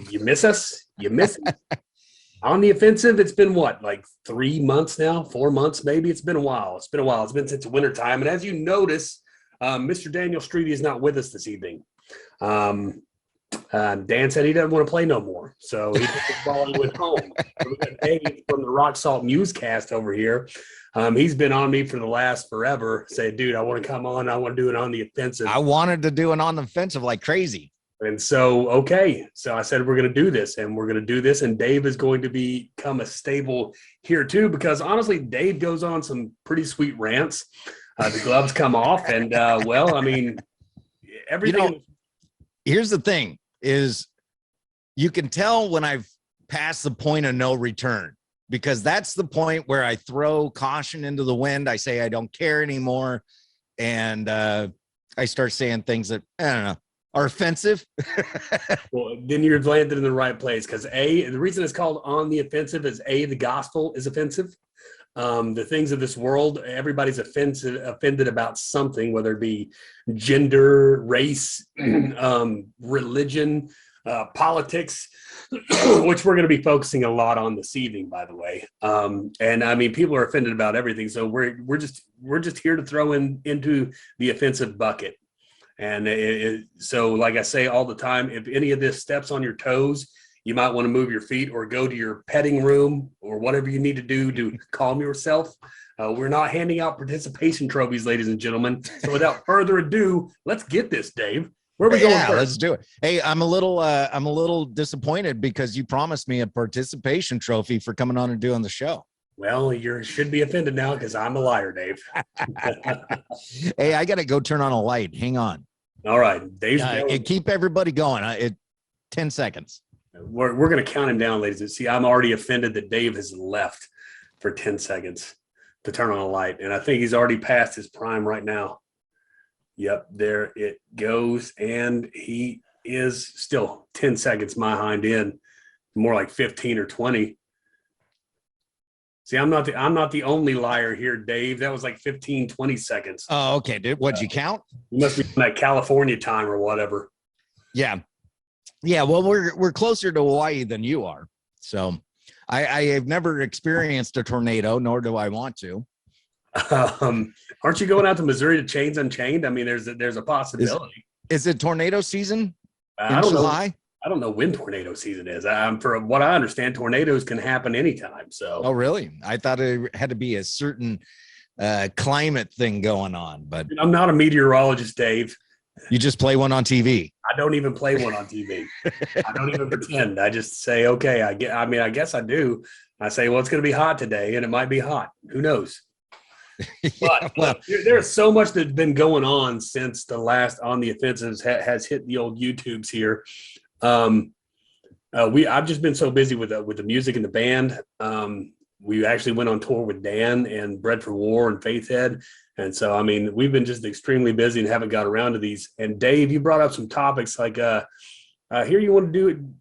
you miss us? You miss us? On the offensive, it's been what, like 3 months now, 4 months maybe. It's been a while. It's been a while. It's been since wintertime. And as you notice, Mr. Daniel Streety is not with us this evening. Dan said he doesn't want to play no more, so he took the ball and went home. So we got Dave from the Rock Salt Newscast over here. He's been on me for the last forever. Say, dude, I want to come on. I want to do it on the offensive. I wanted to do it on the offensive like crazy. And so, okay. So I said, we're going to do this, and we're going to do this. And Dave is going to become a staple here too, because honestly, Dave goes on some pretty sweet rants. The gloves come off, and well, I mean, everything. Here's the thing is you can tell when I've passed the point of no return, because that's the point where I throw caution into the wind. I say, I don't care anymore. And I start saying things that, I don't know, are offensive. Well, then you're landed in the right place, because the reason it's called On the Offensive is the gospel is offensive. The things of this world, everybody's offended about something, whether it be gender, race, religion, politics, which we're going to be focusing a lot on this evening, by the way. And I mean, people are offended about everything, so we're just here to throw into the offensive bucket. And so, like I say all the time, if any of this steps on your toes, you might want to move your feet or go to your petting room or whatever you need to do to calm yourself. We're not handing out participation trophies, ladies and gentlemen. So without further ado, let's get this, Dave. Where are we going first? Let's do it. Hey, I'm a little disappointed because you promised me a participation trophy for coming on and doing the show. Well, you should be offended now because I'm a liar, Dave. Hey, I got to go turn on a light. Hang on. All right. Dave's keep everybody going. 10 seconds. We're going to count him down, ladies. See, I'm already offended that Dave has left for 10 seconds to turn on a light. And I think he's already past his prime right now. Yep, there it goes. And he is still 10 seconds behind in, more like 15 or 20. See, I'm not the only liar here, Dave. That was like 15, 20 seconds. Oh, okay. What'd you count? You must be on that California time or whatever. Yeah. Yeah, well, we're closer to Hawaii than you are. So I have never experienced a tornado, nor do I want to. Aren't you going out to Missouri to Chains Unchained? I mean, there's a possibility. Is it tornado season in July? I don't know when tornado season is. For what I understand, tornadoes can happen anytime. So. Oh, really? I thought it had to be a certain climate thing going on. But I'm not a meteorologist, Dave. You just play one on TV. I don't even play one on TV. I don't even pretend. I just say, okay, I guess I do. I say, well, it's going to be hot today, and it might be hot. Who knows? But well, there's so much that's been going on since the last On the Offensives has hit the old YouTubes here. I've just been so busy with the music and the band. We actually went on tour with Dan and Bread for War and Faithhead. And so, I mean, we've been just extremely busy and haven't got around to these. And Dave, you brought up some topics like here you want to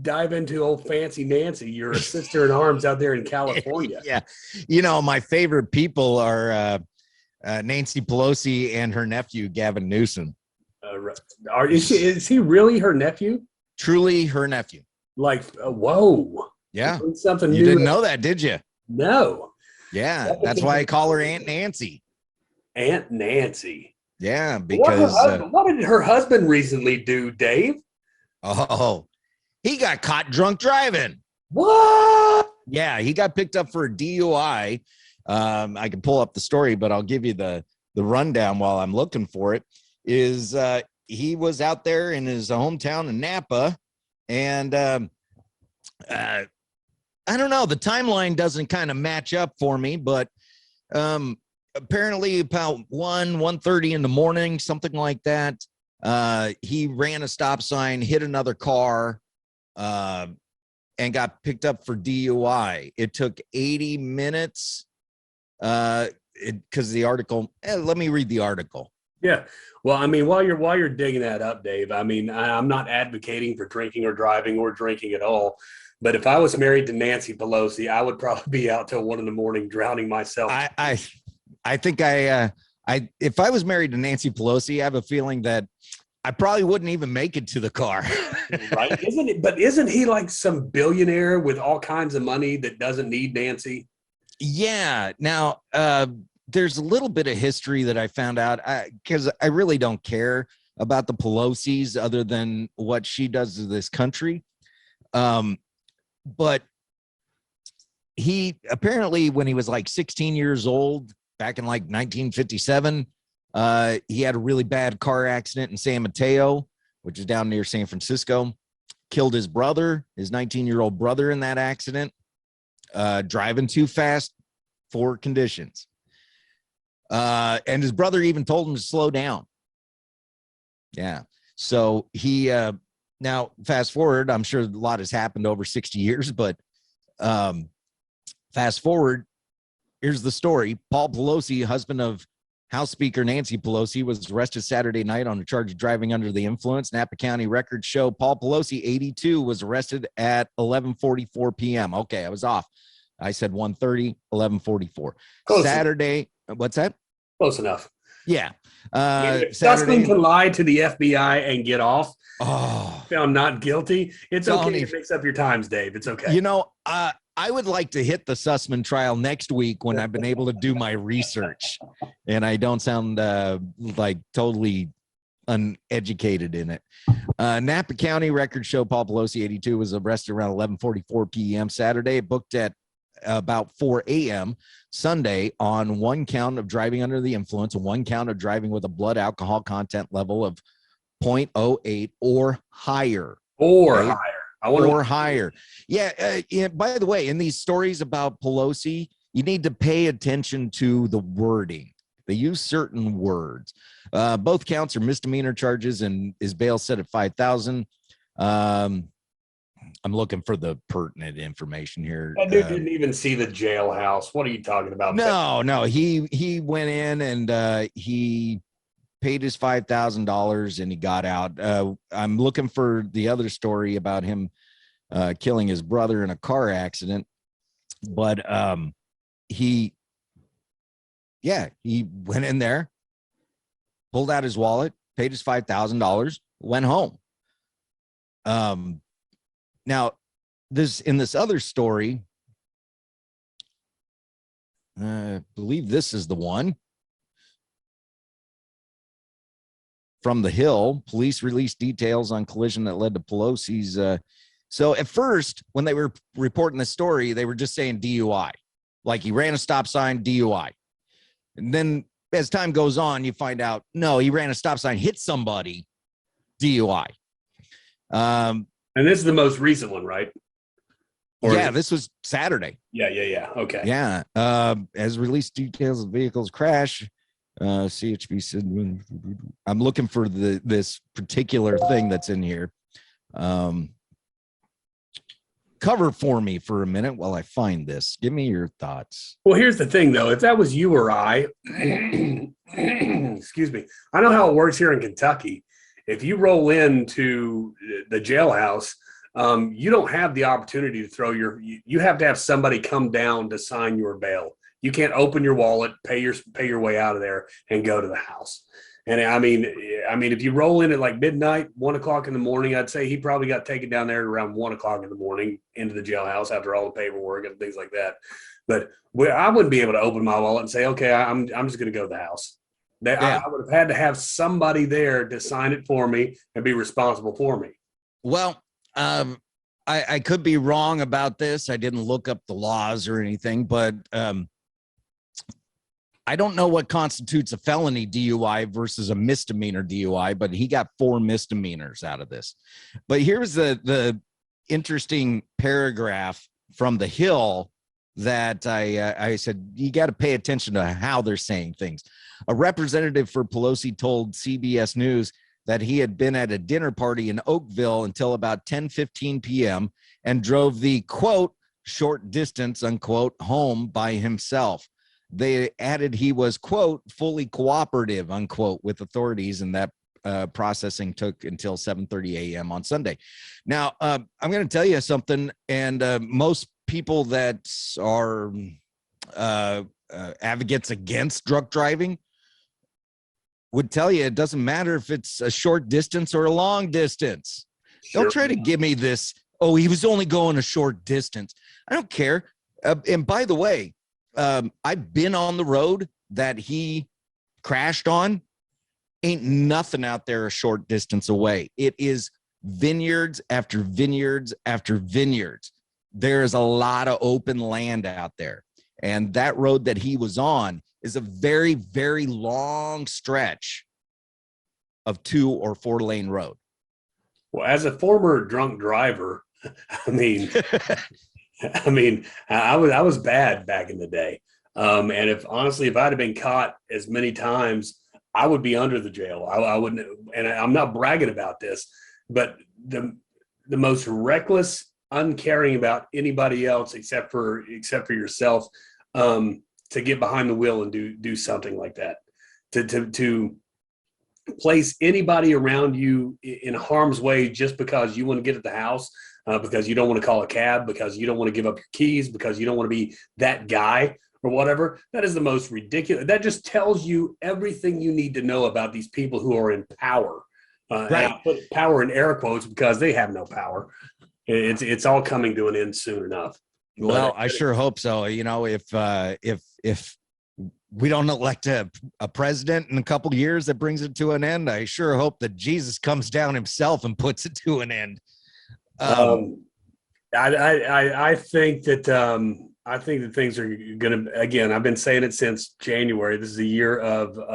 dive into old Fancy Nancy, your sister in arms out there in California. Yeah. My favorite people are Nancy Pelosi and her nephew, Gavin Newsom. Is he really her nephew? Truly her nephew. Like, whoa. Yeah. Something you new. Didn't know that, did you? No. Yeah. That's why I call her Aunt Nancy. Aunt Nancy. Yeah, because what did her husband recently do, Dave? Oh, he got caught drunk driving. What? Yeah, he got picked up for a DUI. I can pull up the story, but I'll give you the rundown while I'm looking for it. He was out there in his hometown in Napa, and I don't know, the timeline doesn't kind of match up for me, but apparently about 1:30 in the morning, something like that. He ran a stop sign, hit another car, and got picked up for DUI. It took 80 minutes because the article, let me read the article. Yeah. Well, I mean, while you're digging that up, Dave, I mean, I'm not advocating for drinking or driving or drinking at all. But if I was married to Nancy Pelosi, I would probably be out till 1 a.m. drowning myself. I think if I was married to Nancy Pelosi, I have a feeling that I probably wouldn't even make it to the car. Right? Isn't it? But isn't he like some billionaire with all kinds of money that doesn't need Nancy? Yeah. Now, there's a little bit of history that I found out because I really don't care about the Pelosi's other than what she does to this country. But he apparently, when he was like 16 years old, back in like 1957, he had a really bad car accident in San Mateo, which is down near San Francisco. Killed his brother, his 19-year-old brother, in that accident, driving too fast for conditions. And his brother even told him to slow down. Yeah. So he, now fast forward, I'm sure a lot has happened over 60 years, but fast forward, here's the story. Paul Pelosi, husband of House Speaker Nancy Pelosi, was arrested Saturday night on a charge of driving under the influence. Napa County records show Paul Pelosi, 82, was arrested at 11:44 p.m. Okay, I was off. I said 1:30, 11:44. Saturday. What's that? Close enough. Yeah. If Saturday Sussman can lie to the FBI and get off, oh, found not guilty, it's Tony, okay to mix up your times, Dave. It's okay. You know, I would like to hit the Sussman trial next week when I've been able to do my research and I don't sound like totally uneducated in it. Napa County records show Paul Pelosi, 82, was arrested around 11:44 p.m. Saturday, booked at about 4 a.m. Sunday on one count of driving under the influence and one count of driving with a blood alcohol content level of 0.08 or higher. Or higher. Or higher. Yeah. By the way, in these stories about Pelosi, you need to pay attention to the wording. They use certain words. Both counts are misdemeanor charges and is bail set at $5,000. I'm looking for the pertinent information here. That dude didn't even see the jailhouse. What are you talking about? No. He went in and he paid his $5,000 and he got out. I'm looking for the other story about him killing his brother in a car accident. But he went in there, pulled out his wallet, paid his $5,000, went home. Now, in this other story, I believe this is the one. From the Hill, police released details on collision that led to Pelosi's. So at first, when they were reporting the story, they were just saying DUI, like he ran a stop sign, DUI. And then as time goes on, you find out, no, he ran a stop sign, hit somebody, DUI. And this is the most recent one, right? Yeah, this was Saturday. Yeah. Okay. Yeah. As released details of the vehicle's crash, CHP said, I'm looking for this particular thing that's in here. Cover for me for a minute while I find this. Give me your thoughts. Well, here's the thing, though. If that was you or I, excuse me, I know how it works here in Kentucky. If you roll into the jailhouse, you don't have the opportunity to throw you have to have somebody come down to sign your bail. You can't open your wallet, pay your way out of there and go to the house. And I mean, if you roll in at like midnight, 1 o'clock in the morning, I'd say he probably got taken down there around 1 o'clock in the morning into the jailhouse after all the paperwork and things like that. But I wouldn't be able to open my wallet and say, okay, I'm just going to go to the house. I would have had to have somebody there to sign it for me and be responsible for me. Well, I could be wrong about this. I didn't look up the laws or anything, but I don't know what constitutes a felony DUI versus a misdemeanor DUI, but he got 4 misdemeanors out of this. But here's the interesting paragraph from the Hill that I said, you got to pay attention to how they're saying things. A representative for Pelosi told CBS News that he had been at a dinner party in Oakville until about 10:15 p.m. and drove the, quote, short distance, unquote, home by himself. They added he was, quote, fully cooperative, unquote, with authorities, and that processing took until 7:30 a.m. on Sunday. Now, I'm going to tell you something, and most people that are advocates against drunk driving would tell you it doesn't matter if it's a short distance or a long distance. Sure. Don't try to give me this. Oh, he was only going a short distance. I don't care. And by the way, I've been on the road that he crashed on. Ain't nothing out there a short distance away. It is vineyards after vineyards after vineyards. There is a lot of open land out there. And that road that he was on is a very, very long stretch of 2 or 4 lane road. Well, as a former drunk driver, I mean, I was bad back in the day. And if I'd have been caught as many times, I would be under the jail. I wouldn't, and I'm not bragging about this, but the most reckless, uncaring about anybody else except for yourself, to get behind the wheel and do something like that, to place anybody around you in harm's way just because you want to get at the house, because you don't want to call a cab, because you don't want to give up your keys, because you don't want to be that guy or whatever. That is the most ridiculous. That just tells you everything you need to know about these people who are in power. Right. And I put power in air quotes because they have no power. It's all coming to an end soon enough. Well, I sure hope so. You know, if we don't elect a president in a couple of years that brings it to an end, I sure hope that Jesus comes down himself and puts it to an end. I think that things are going to, again, I've been saying it since January. This is a year of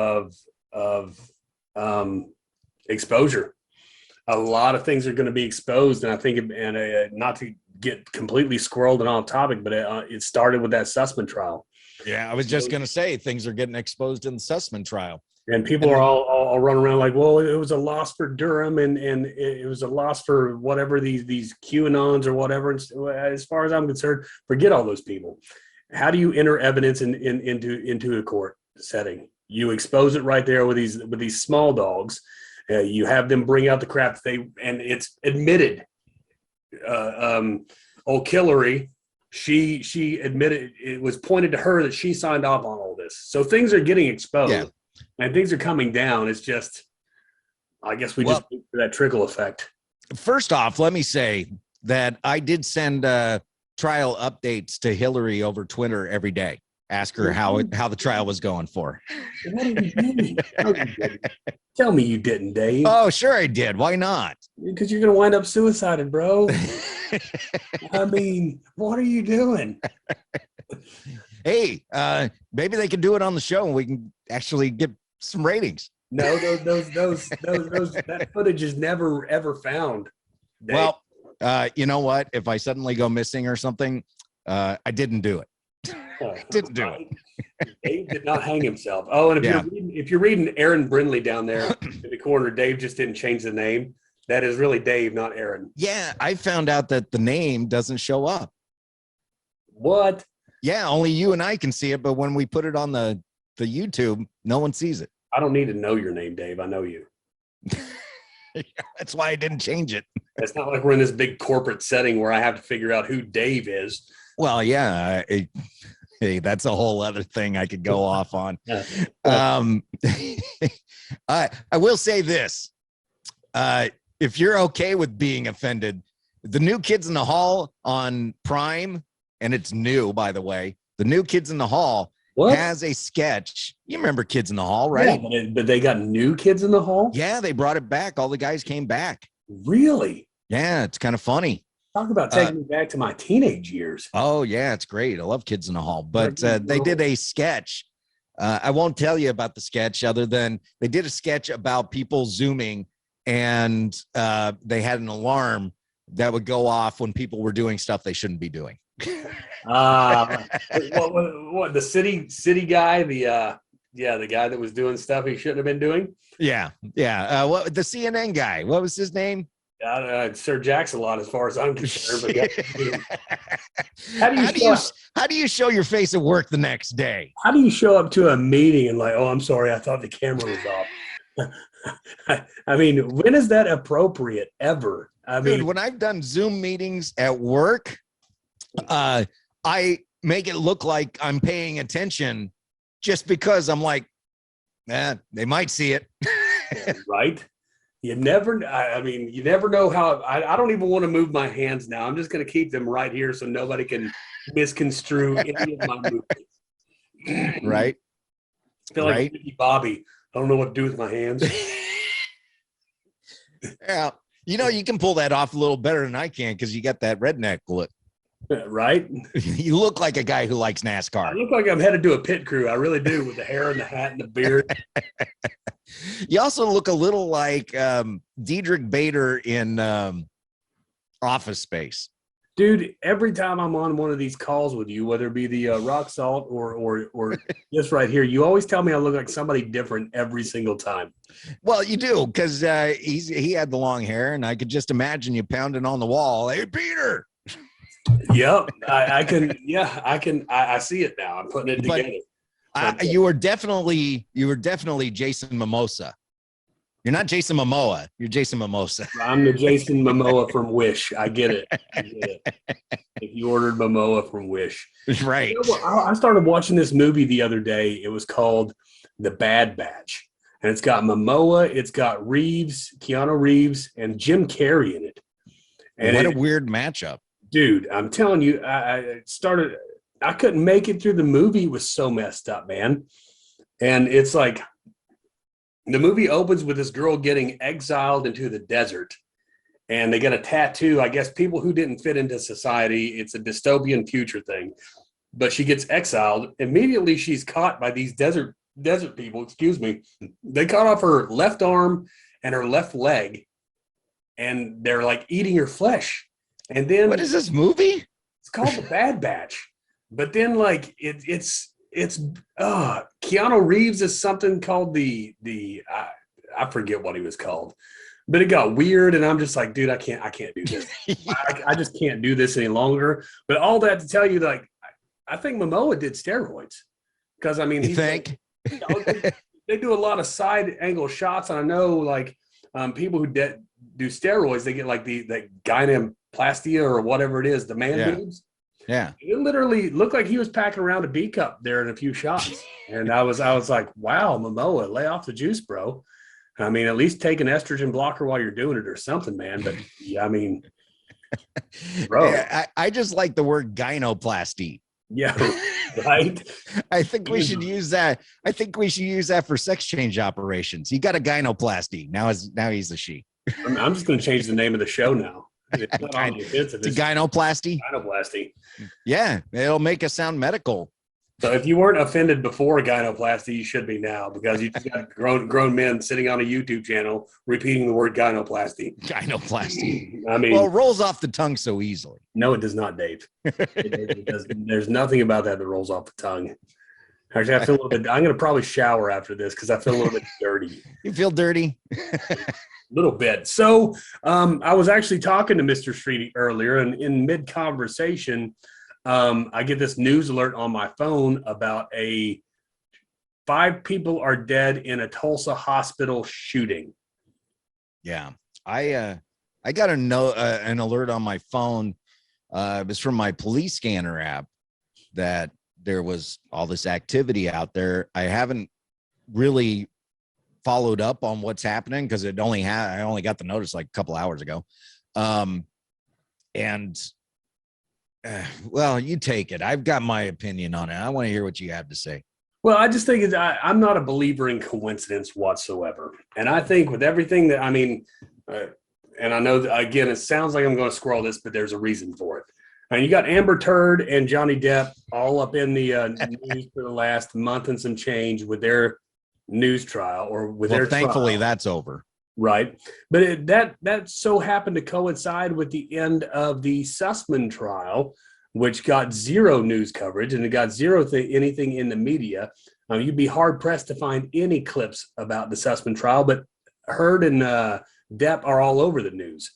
exposure. A lot of things are going to be exposed. And I think, not to get completely squirreled and off topic, but it started with that Sussman trial. Yeah, I was just going to say things are getting exposed in the Sussman trial. And people are all running around like, well, it was a loss for Durham and it was a loss for whatever these QAnons or whatever. As far as I'm concerned, forget all those people. How do you enter evidence into a court setting? You expose it right there with these small dogs. You have them bring out the crap and it's admitted. O'Killary, she admitted, it was pointed to her that she signed off on all this. So things are getting exposed. Yeah. And things are coming down. It's just, I guess just wait for that trickle effect. First off, let me say that I did send trial updates to Hillary over Twitter every day. Ask her how the trial was going for. What are you doing? Tell me you didn't, Dave. Oh, sure I did. Why not? Because you're going to wind up suicided, bro. I mean, what are you doing? Hey, maybe they can do it on the show and we can actually get some ratings. No, that footage is never ever found. Dave. Well, you know what? If I suddenly go missing or something, I didn't do it. Didn't do it. Dave did not hang himself. Oh, and if you're reading Aaron Brindley down there in the corner, Dave just didn't change the name. That is really Dave, not Aaron. Yeah, I found out that the name doesn't show up. What? Yeah, only you and I can see it, but when we put it on the YouTube, no one sees it. I don't need to know your name, Dave. I know you. That's why I didn't change it. It's not like we're in this big corporate setting where I have to figure out who Dave is. Well, yeah. Hey, that's a whole other thing I could go off on. I will say this. If you're okay with being offended, the New Kids in the Hall on Prime, and it's new, by the way, the New Kids in the Hall has a sketch. You remember Kids in the Hall, right? Yeah, but they got new Kids in the Hall? Yeah, they brought it back. All the guys came back. Really? Yeah, it's kind of funny. Talk about taking me back to my teenage years. Oh, yeah, it's great. I love Kids in the Hall. But they did a sketch. I won't tell you about the sketch other than they did a sketch about people Zooming, and they had an alarm that would go off when people were doing stuff they shouldn't be doing. What the city guy, the guy that was doing stuff he shouldn't have been doing? Yeah. What the CNN guy? What was his name? Sir Jax-a-Lot, as far as I'm concerned. But how do you show your face at work the next day? How do you show up to a meeting and like, oh, I'm sorry, I thought the camera was off? I mean, when is that appropriate ever? I mean, when I've done Zoom meetings at work, I make it look like I'm paying attention just because I'm like, They might see it. Right? You never, I mean, you never know how. I don't even want to move my hands now. I'm just going to keep them right here so nobody can misconstrue any of my movements. Right. I feel like Ricky Bobby. I don't know what to do with my hands. Yeah. You can pull that off a little better than I can because you got that redneck look. Right? You look like a guy who likes I NASCAR. look like I'm headed to a pit crew. I really do, with the hair and the hat and the beard. You also look a little like Diedrich Bader in Office Space. Dude, every time I'm on one of these calls with you, whether it be the rock salt or this right here, you always tell me I look like somebody different every single time. Well, you do, because he had the long hair, and I could just imagine you pounding on the wall. Hey, Peter. Yep, I can. Yeah, I can. I see it now. I'm putting it together. You were definitely Jason Mimosa. You're not Jason Momoa. You're Jason Mimosa. I'm the Jason Momoa from Wish. I get it. If you ordered Momoa from Wish. Right. I started watching this movie the other day. It was called The Bad Batch. And it's got Momoa, it's got Keanu Reeves, and Jim Carrey in it. And what a weird matchup. Dude, I'm telling you, I couldn't make it through the movie. It was so messed up, man. And it's like, the movie opens with this girl getting exiled into the desert, and they get a tattoo. I guess people who didn't fit into society. It's a dystopian future thing, but she gets exiled. Immediately, she's caught by these desert people. Excuse me. They cut off her left arm and her left leg, and they're like eating her flesh. And then what is this movie? It's called The Bad Batch. But then, like, it's Keanu Reeves is something called the I forget what he was called, but it got weird, and I'm just like, dude, I can't do this. I just can't do this any longer. But all that to tell you, like, I think Momoa did steroids, because I mean, you think they do a lot of side angle shots, and I know like people who do steroids, they get like the gynoplastia or whatever it is, the man boobs. Yeah. It literally looked like he was packing around a B cup there in a few shots. And I was like, wow, Momoa, lay off the juice, bro. I mean, at least take an estrogen blocker while you're doing it or something, man. But yeah, I mean, bro. Yeah, I just like the word gynoplasty. Yeah, right. I think we should use that. I think we should use that for sex change operations. You got a gynoplasty. Now he's a she. I'm just going to change the name of the show now. It's not on the offensive. It's gynoplasty. Gynoplasty. Yeah, it'll make us sound medical. So if you weren't offended before gynoplasty, you should be now, because you just got grown men sitting on a YouTube channel repeating the word gynoplasty. Gynoplasty. I mean, well, it rolls off the tongue so easily. No, it does not, Dave. It doesn't. There's nothing about that that rolls off the tongue. Actually, I feel a little bit. I'm going to probably shower after this because I feel a little bit dirty. You feel dirty? Little bit. So I was actually talking to Mr. Streety earlier, and in mid-conversation, I get this news alert on my phone about 5 people are dead in a Tulsa hospital shooting. Yeah. I got an alert on my phone. It was from my police scanner app that there was all this activity out there. I haven't really followed up on what's happening because I only got the notice like a couple hours ago. Well, you take it. I've got my opinion on it. I want to hear what you have to say. Well, I just think I'm not a believer in coincidence whatsoever. And I think with everything that, I mean, and I know that, again, it sounds like I'm going to squirrel this, but there's a reason for it. And you got Amber Turd and Johnny Depp all up in the news for the last month and some change with their news trial, or with their thankfully trial. That's over. Right. But that so happened to coincide with the end of the Sussman trial, which got zero news coverage, and it got anything in the media. You'd be hard pressed to find any clips about the Sussman trial, but Heard and Depp are all over the news.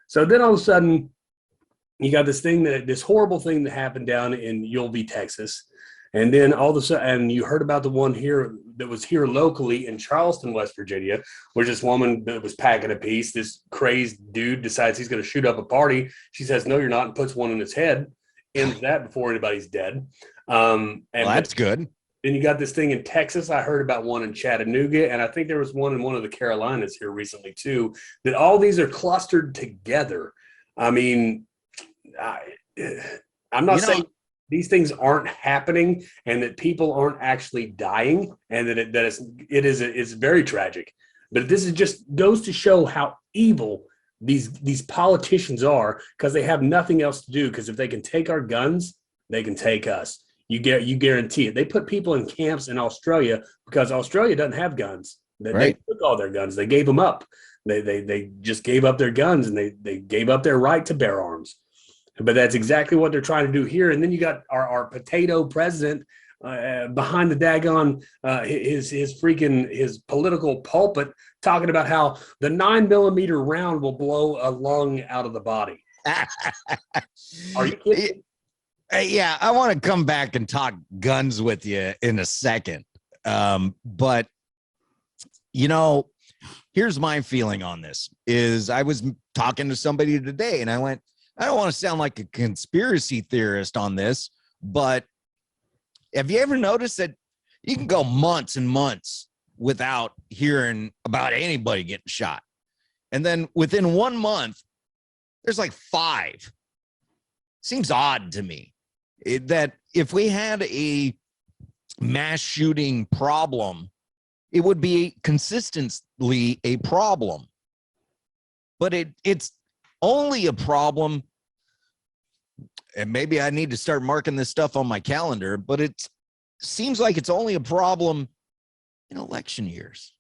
So then all of a sudden, you got this horrible thing that happened down in Uvalde, Texas. And then all of a sudden, and you heard about the one here that was here locally in Charleston, West Virginia, where this woman that was packing a piece, this crazed dude decides he's going to shoot up a party. She says, "No, you're not," and puts one in his head. Ends that before anybody's dead. Well, that's good. Then you got this thing in Texas. I heard about one in Chattanooga, and I think there was one in one of the Carolinas here recently too. That all these are clustered together. I mean, I, I'm not You know, saying these things aren't happening and that people aren't actually dying, and that it's very tragic. But this is just goes to show how evil these politicians are, because they have nothing else to do. Because if they can take our guns, they can take us. You guarantee it. They put people in camps in Australia because Australia doesn't have guns. They right? took all their guns. They gave them up. They just gave up their guns, and they gave up their right to bear arms. But that's exactly what they're trying to do here. And then you got our potato president behind the daggone his political pulpit, talking about how the 9mm round will blow a lung out of the body. Are you kidding? Yeah, I want to come back and talk guns with you in a second. But you know, here's my feeling on this is I was talking to somebody today and I went, I don't want to sound like a conspiracy theorist on this, but have you ever noticed that you can go months and months without hearing about anybody getting shot? And then within 1 month, there's like 5. Seems odd to me that if we had a mass shooting problem, it would be consistently a problem. But it's only a problem, and maybe I need to start marking this stuff on my calendar, but it seems like it's only a problem in election years.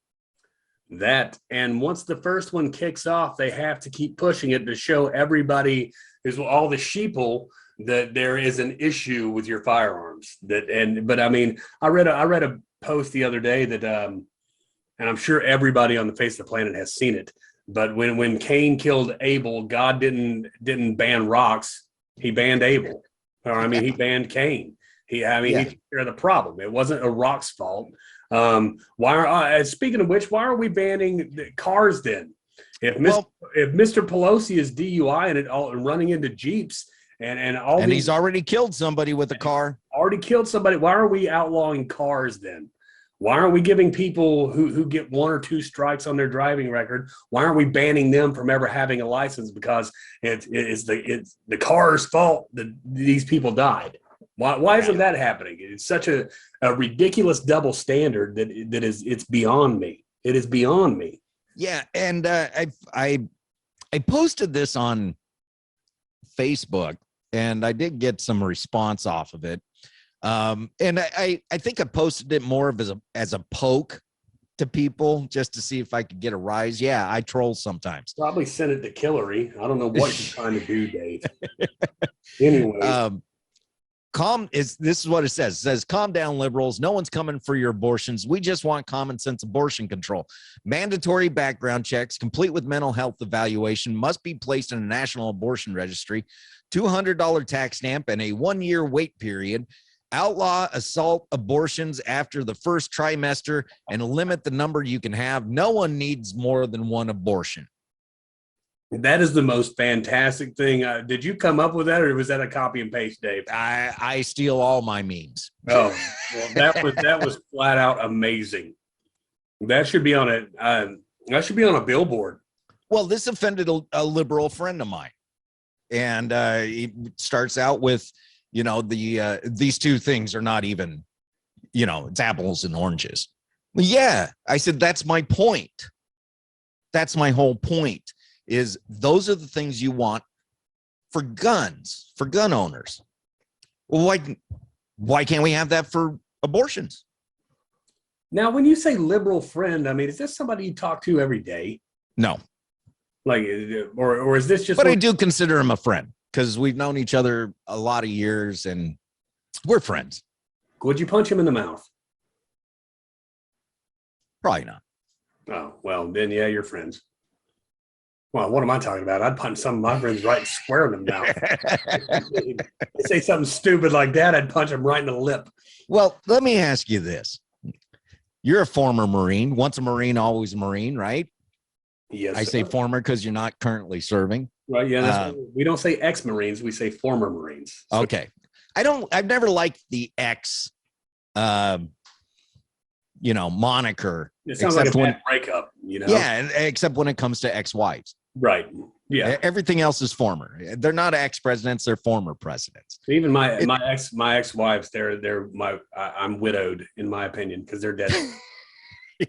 That, and once the first one kicks off, they have to keep pushing it to show everybody, is all the sheeple, that there is an issue with your firearms. But I mean, I read a post the other day that and I'm sure everybody on the face of the planet has seen it. But when Cain killed Abel, God didn't ban rocks; He banned Abel, or I mean, He banned Cain. He took care of the problem. It wasn't a rock's fault. Speaking of which, why are we banning the cars then? If Mr. Pelosi is DUI and running into Jeeps and he's already killed somebody with a car. Already killed somebody. Why are we outlawing cars then? Why aren't we giving people who get 1 or 2 strikes on their driving record? Why aren't we banning them from ever having a license? Because it's the car's fault that these people died. Why isn't that happening? It's such a ridiculous double standard it's beyond me. It is beyond me. Yeah, and I posted this on Facebook, and I did get some response off of it. And I think I posted it more of as a poke to people just to see if I could get a rise. Yeah, I troll sometimes. Probably sent it to Hillary. I don't know what you're trying to do, Dave. Anyway. This is what it says. It says, calm down, liberals. No one's coming for your abortions. We just want common sense abortion control. Mandatory background checks, complete with mental health evaluation, must be placed in a national abortion registry. $200 tax stamp and a 1-year wait period. Outlaw assault abortions after the first trimester and limit the number you can have. No one needs more than 1 abortion. That is the most fantastic thing. Did you come up with that, or was that a copy and paste, Dave? I steal all my memes. Oh, well, that was flat out amazing. That should be on a billboard. Well, this offended a liberal friend of mine, and he starts out with, these 2 things are not even, it's apples and oranges. Well, yeah, I said that's my point. That's my whole point. Is those are the things you want for guns, for gun owners. Well, why can't we have that for abortions? Now, when you say liberal friend, I mean, is this somebody you talk to every day? No. Like, or is this just? But I do consider him a friend because we've known each other a lot of years and we're friends. Would you punch him in the mouth? Probably not. Oh, well, then, yeah, you're friends. Well, what am I talking about? I'd punch some of my friends right square in the mouth. They say something stupid like that, I'd punch them right in the lip. Well, let me ask you this. You're a former Marine. Once a Marine, always a Marine, right? Yes. I say former because you're not currently serving. Right. Yeah. We don't say ex-Marines. We say former Marines. So. Okay. I've never liked the ex um, moniker. It sounds like a Except when, bad breakup, you know? yeah, except when it comes to ex-wives. Right. Yeah. Everything else is former. They're not ex-presidents; they're former presidents. Even my ex-wives, I'm widowed in my opinion because they're dead.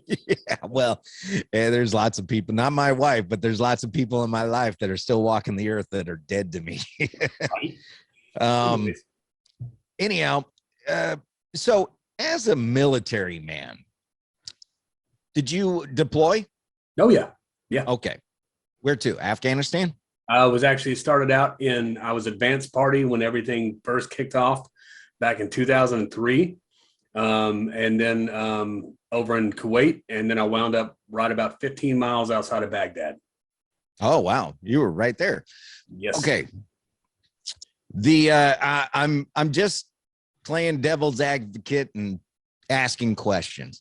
Yeah, well, there's lots of people, not my wife, but there's lots of people in my life that are still walking the earth that are dead to me. Right? um, anyhow, so as a military man, did you deploy? Oh yeah. Yeah. Okay. Where to? Afghanistan? I was actually started out I was advanced party when everything first kicked off back in 2003. And then over in Kuwait. And then I wound up right about 15 miles outside of Baghdad. Oh, wow. You were right there. Yes. Okay. I'm just playing devil's advocate and asking questions.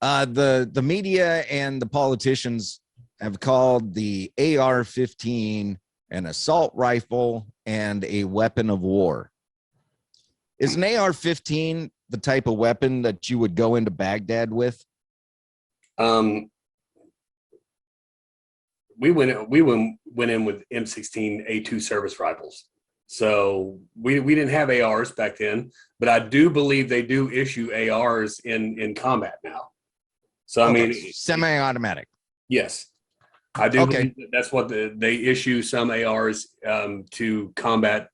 The media and the politicians have called the AR-15 an assault rifle and a weapon of war. Is an AR-15 the type of weapon that you would go into Baghdad with? We went in with M16A2 service rifles. So we didn't have ARs back then, but I do believe they do issue ARs in combat now. So I mean, semi-automatic. Yes, I do. Okay, that's what they issue some ARs to combat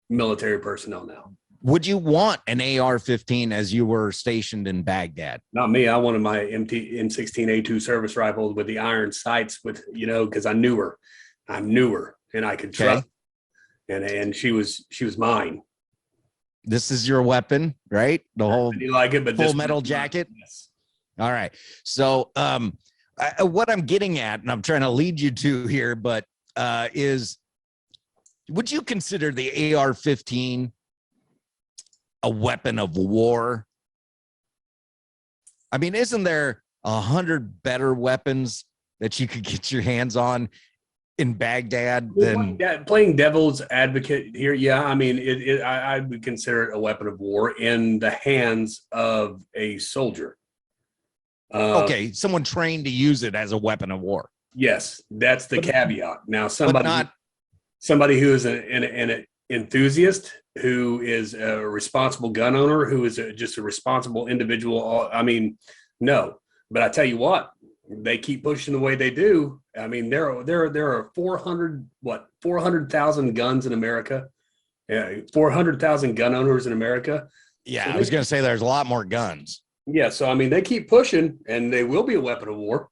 military personnel now. Would you want an AR-15 as you were stationed in Baghdad? Not me. I wanted my M16A2 service rifle with the iron sights, with because I knew her, and I could trust. And she was mine. This is your weapon, right? The whole you like it, but Full Metal Jacket. Yes. All right. So, what I'm getting at, and I'm trying to lead you to here, but is, would you consider the AR-15 a weapon of war? I mean, isn't there 100 better weapons that you could get your hands on in Baghdad than playing devil's advocate here? Yeah, I mean, I would consider it a weapon of war in the hands of a soldier. Okay, someone trained to use it as a weapon of war. Yes, that's the caveat. Now, somebody who is an enthusiast, who is a responsible gun owner, who is just a responsible individual. I mean, no, but I tell you what, they keep pushing the way they do. I mean, there are 400,000 guns in America, 400,000 gun owners in America. Yeah, so I was going to say there's a lot more guns. Yeah, so I mean, they keep pushing, and they will be a weapon of war.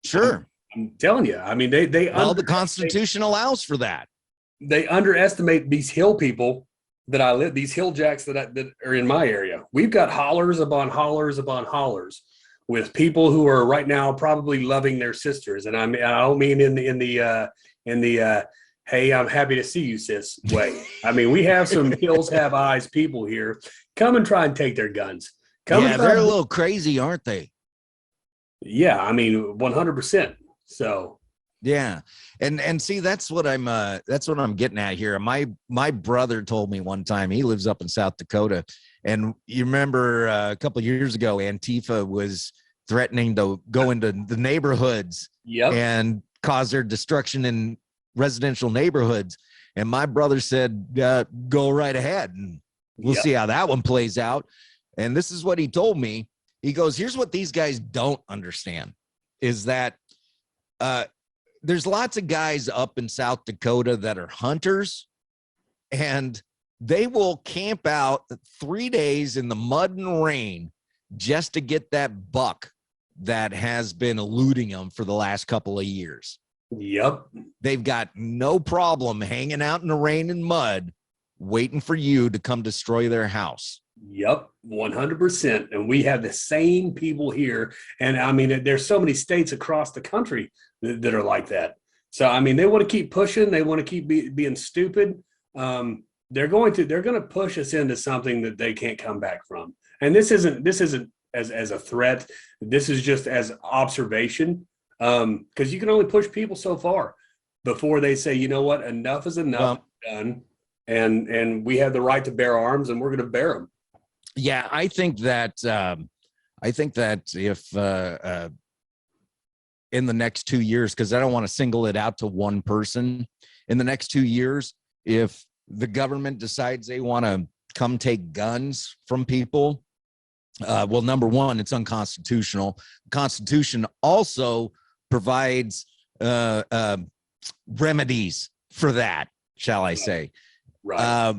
Sure, I'm telling you. I mean, the Constitution allows for that. They underestimate these hill people that I live, these hill jacks that are in my area. We've got hollers upon hollers upon hollers with people who are right now probably loving their sisters, and I don't mean in the hey, I'm happy to see you, sis way. I mean, we have some hills have eyes people here. Come and try and take their guns. They're a little crazy, aren't they? Yeah, I mean, 100%. So yeah, and see, that's what I'm getting at here. My brother told me one time, he lives up in South Dakota, and you remember a couple of years ago, Antifa was threatening to go into the neighborhoods and cause their destruction in residential neighborhoods. And my brother said, go right ahead, and we'll see how that one plays out. And this is what he told me. He goes, here's what these guys don't understand is that there's lots of guys up in South Dakota that are hunters, and they will camp out 3 days in the mud and rain just to get that buck that has been eluding them for the last couple of years. Yep. They've got no problem hanging out in the rain and mud, waiting for you to come destroy their house. Yep, 100%. And we have the same people here. And I mean, there's so many states across the country that are like that. So, I mean, they want to keep pushing. They want to keep being stupid. They're going to push us into something that they can't come back from. And this isn't as a threat. This is just as observation. Because you can only push people so far before they say, you know what, enough is enough, done. And we have the right to bear arms, and we're going to bear them. Yeah, I think that if in the next 2 years, because I don't want to single it out to one person, in the next 2 years, if the government decides they want to come take guns from people, well, number one, it's unconstitutional. The Constitution also provides remedies for that, shall I say. Right.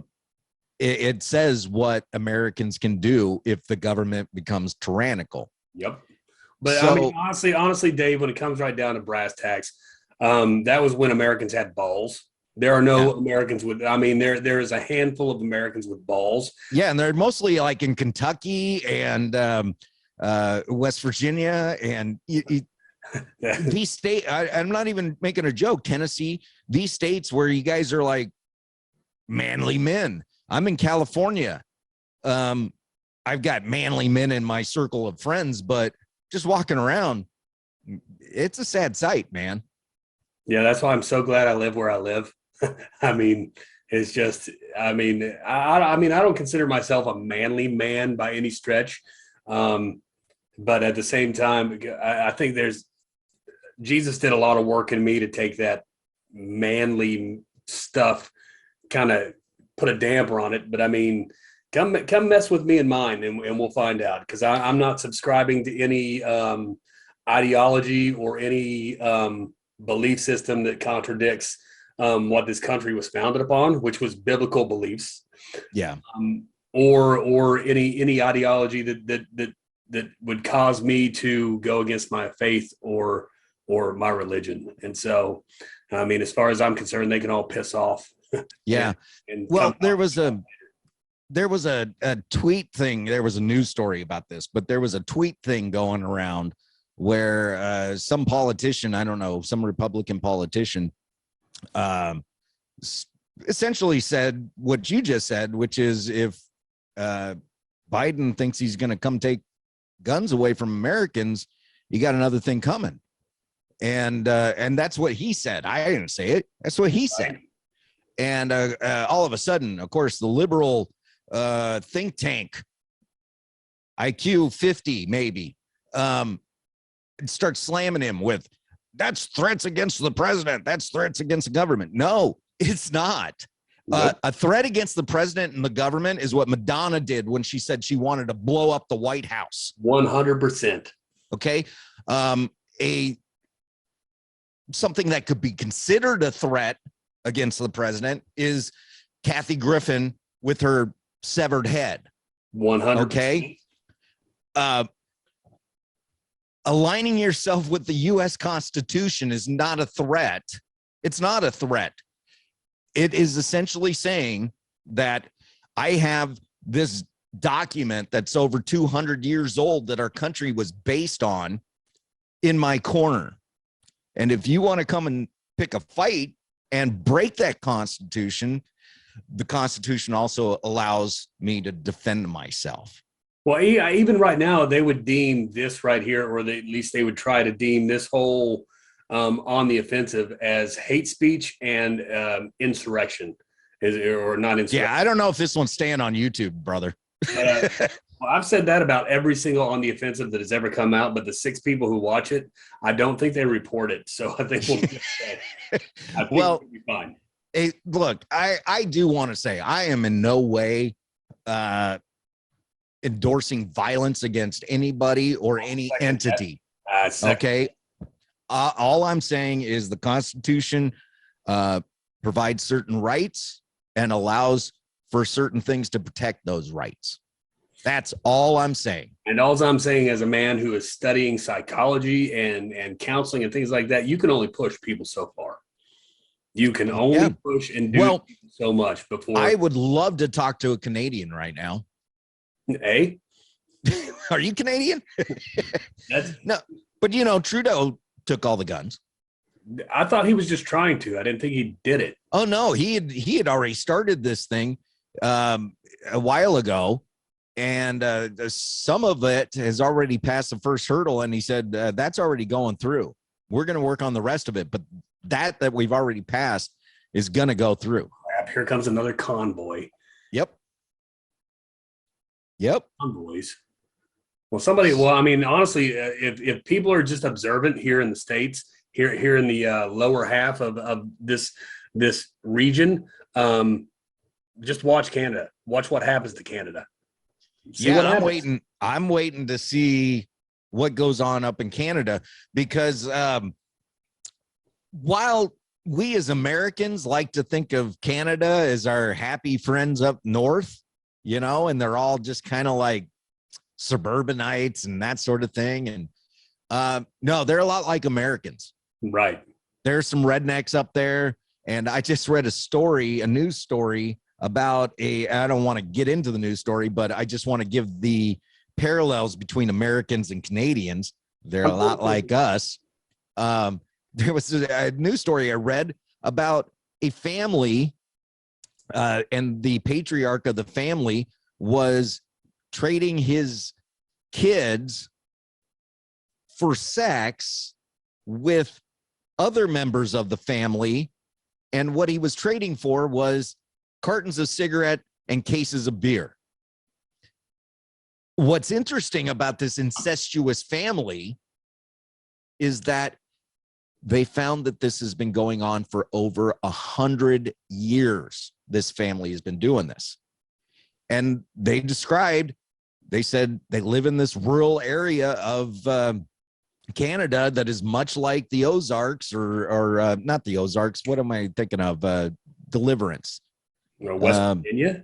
It says what Americans can do if the government becomes tyrannical. Yep. But I mean, So, honestly, Dave, when it comes right down to brass tacks, that was when Americans had balls. There are yeah. no Americans with. I mean, there is a handful of Americans with balls. Yeah, and they're mostly like in Kentucky and West Virginia and these states. I'm not even making a joke. Tennessee, these states where you guys are like manly men. I'm in California. I've got manly men in my circle of friends, but just walking around, it's a sad sight, man. Yeah, that's why I'm so glad I live where I live. I mean, it's just. I mean, I don't consider myself a manly man by any stretch, but at the same time, I think Jesus did a lot of work in me to take that manly stuff, kind of put a damper on it. But I mean, come mess with me and mine, and we'll find out. Because I'm not subscribing to any ideology or any belief system that contradicts what this country was founded upon, which was biblical beliefs. Yeah. Or any ideology that would cause me to go against my faith or my religion. And so, I mean, as far as I'm concerned, they can all piss off. Yeah. And Well, there was a tweet thing. There was a news story about this, but there was a tweet thing going around where some politician, I don't know, some Republican politician, essentially said what you just said, which is if Biden thinks he's going to come take guns away from Americans, you got another thing coming. And that's what he said. I didn't say it. That's what he said. And all of a sudden, of course, the liberal think tank, IQ 50 maybe, starts slamming him with, that's threats against the president. That's threats against the government. No, it's not. Nope. A threat against the president and the government is what Madonna did when she said she wanted to blow up the White House. 100%. Okay. Something that could be considered a threat against the president is Kathy Griffin with her severed head. 100%. Okay. Aligning yourself with the U.S. Constitution is not a threat. It's not a threat. It is essentially saying that I have this document that's over 200 years old that our country was based on in my corner. And if you want to come and pick a fight and break that Constitution, the Constitution also allows me to defend myself. Well, even right now, they would deem this right here, or at least they would try to deem this whole on the offensive as hate speech and insurrection, or not insurrection. Yeah, I don't know if this one's staying on YouTube, brother. Well, I've said that about every single on the offensive that has ever come out, but the 6 people who watch it, I don't think they report it. So I think we'll be we'll be fine. Hey, look, I do want to say I am in no way endorsing violence against anybody or any entity. Okay. All I'm saying is the Constitution provides certain rights and allows for certain things to protect those rights. That's all I'm saying. And all I'm saying, as a man who is studying psychology and counseling and things like that, you can only push people so far. You can only push and do so much before. I would love to talk to a Canadian right now. Hey, are you Canadian? No, but you know, Trudeau took all the guns. I thought he was just trying to. I didn't think he did it. Oh no, he had already started this thing a while ago, and some of it has already passed the first hurdle. And he said that's already going through. We're going to work on the rest of it, but that we've already passed is going to go through. Crap! Here comes another convoy. Yep. Yep. Boys. Well, I mean, honestly, if people are just observant here in the States, here in the lower half of this region, just watch Canada. Watch what happens to Canada. See what happens. I'm waiting to see what goes on up in Canada, because while we as Americans like to think of Canada as our happy friends up north, and they're all just kind of like suburbanites and that sort of thing. And no, they're a lot like Americans. Right. There's some rednecks up there. And I just read a news story about I don't want to get into the news story, but I just want to give the parallels between Americans and Canadians. They're a lot like us. There was a news story I read about a family, and the patriarch of the family was trading his kids for sex with other members of the family. And what he was trading for was cartons of cigarette and cases of beer. What's interesting about this incestuous family is that they found that this has been going on for over 100 years. This family has been doing this. And they said they live in this rural area of Canada that is much like the Ozarks or not the Ozarks. What am I thinking of? Deliverance. West Virginia?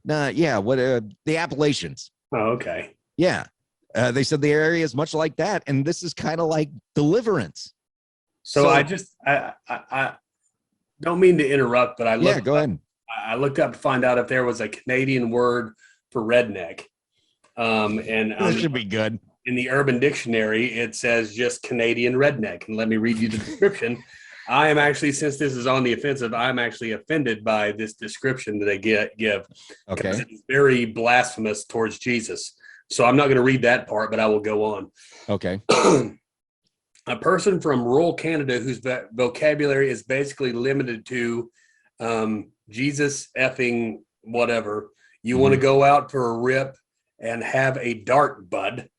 The Appalachians. Oh, okay. Yeah. They said the area is much like that. And this is kind of like Deliverance. So I don't mean to interrupt, but go ahead. I looked up to find out if there was a Canadian word for redneck. This should be good. In the Urban Dictionary, it says just Canadian redneck. And let me read you the description. I am actually, since this is on the offensive, I'm actually offended by this description that they give. Okay. It's very blasphemous towards Jesus. So I'm not going to read that part, but I will go on. Okay. A person from rural Canada whose vocabulary is basically limited to Jesus effing whatever. You want to go out for a rip and have a dart, bud,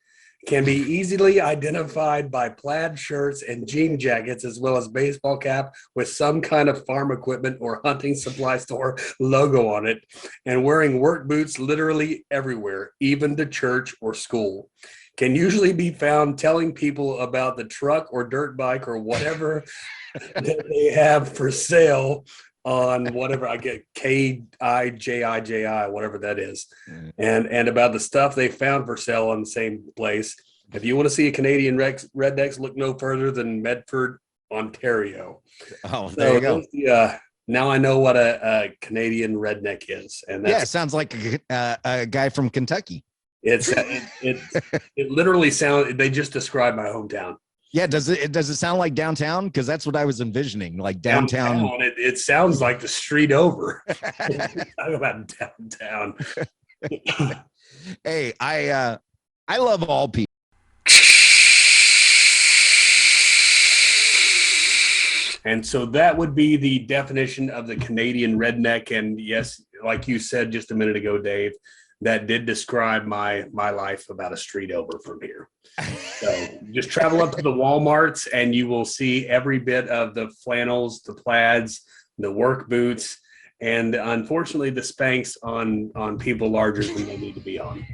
can be easily identified by plaid shirts and jean jackets, as well as baseball cap with some kind of farm equipment or hunting supply store logo on it, and wearing work boots literally everywhere, even to church or school. Can usually be found telling people about the truck or dirt bike or whatever that they have for sale on whatever, I get KIJIJI, whatever that is, and about the stuff they found for sale on the same place. If you want to see a Canadian rednecks, look no further than Medford, Ontario. Oh, there you go. Now I know what a Canadian redneck is, and it sounds like a guy from Kentucky. It literally sounds. They just described my hometown. Yeah, does it sound like downtown? Because that's what I was envisioning, like downtown. It sounds like the street over. Talk about downtown. Hey, I love all people. And so that would be the definition of the Canadian redneck. And yes, like you said just a minute ago, Dave, that did describe my life about a street over from here. So just travel up to the Walmarts and you will see every bit of the flannels, the plaids, the work boots, and unfortunately the Spanx on people larger than they need to be on.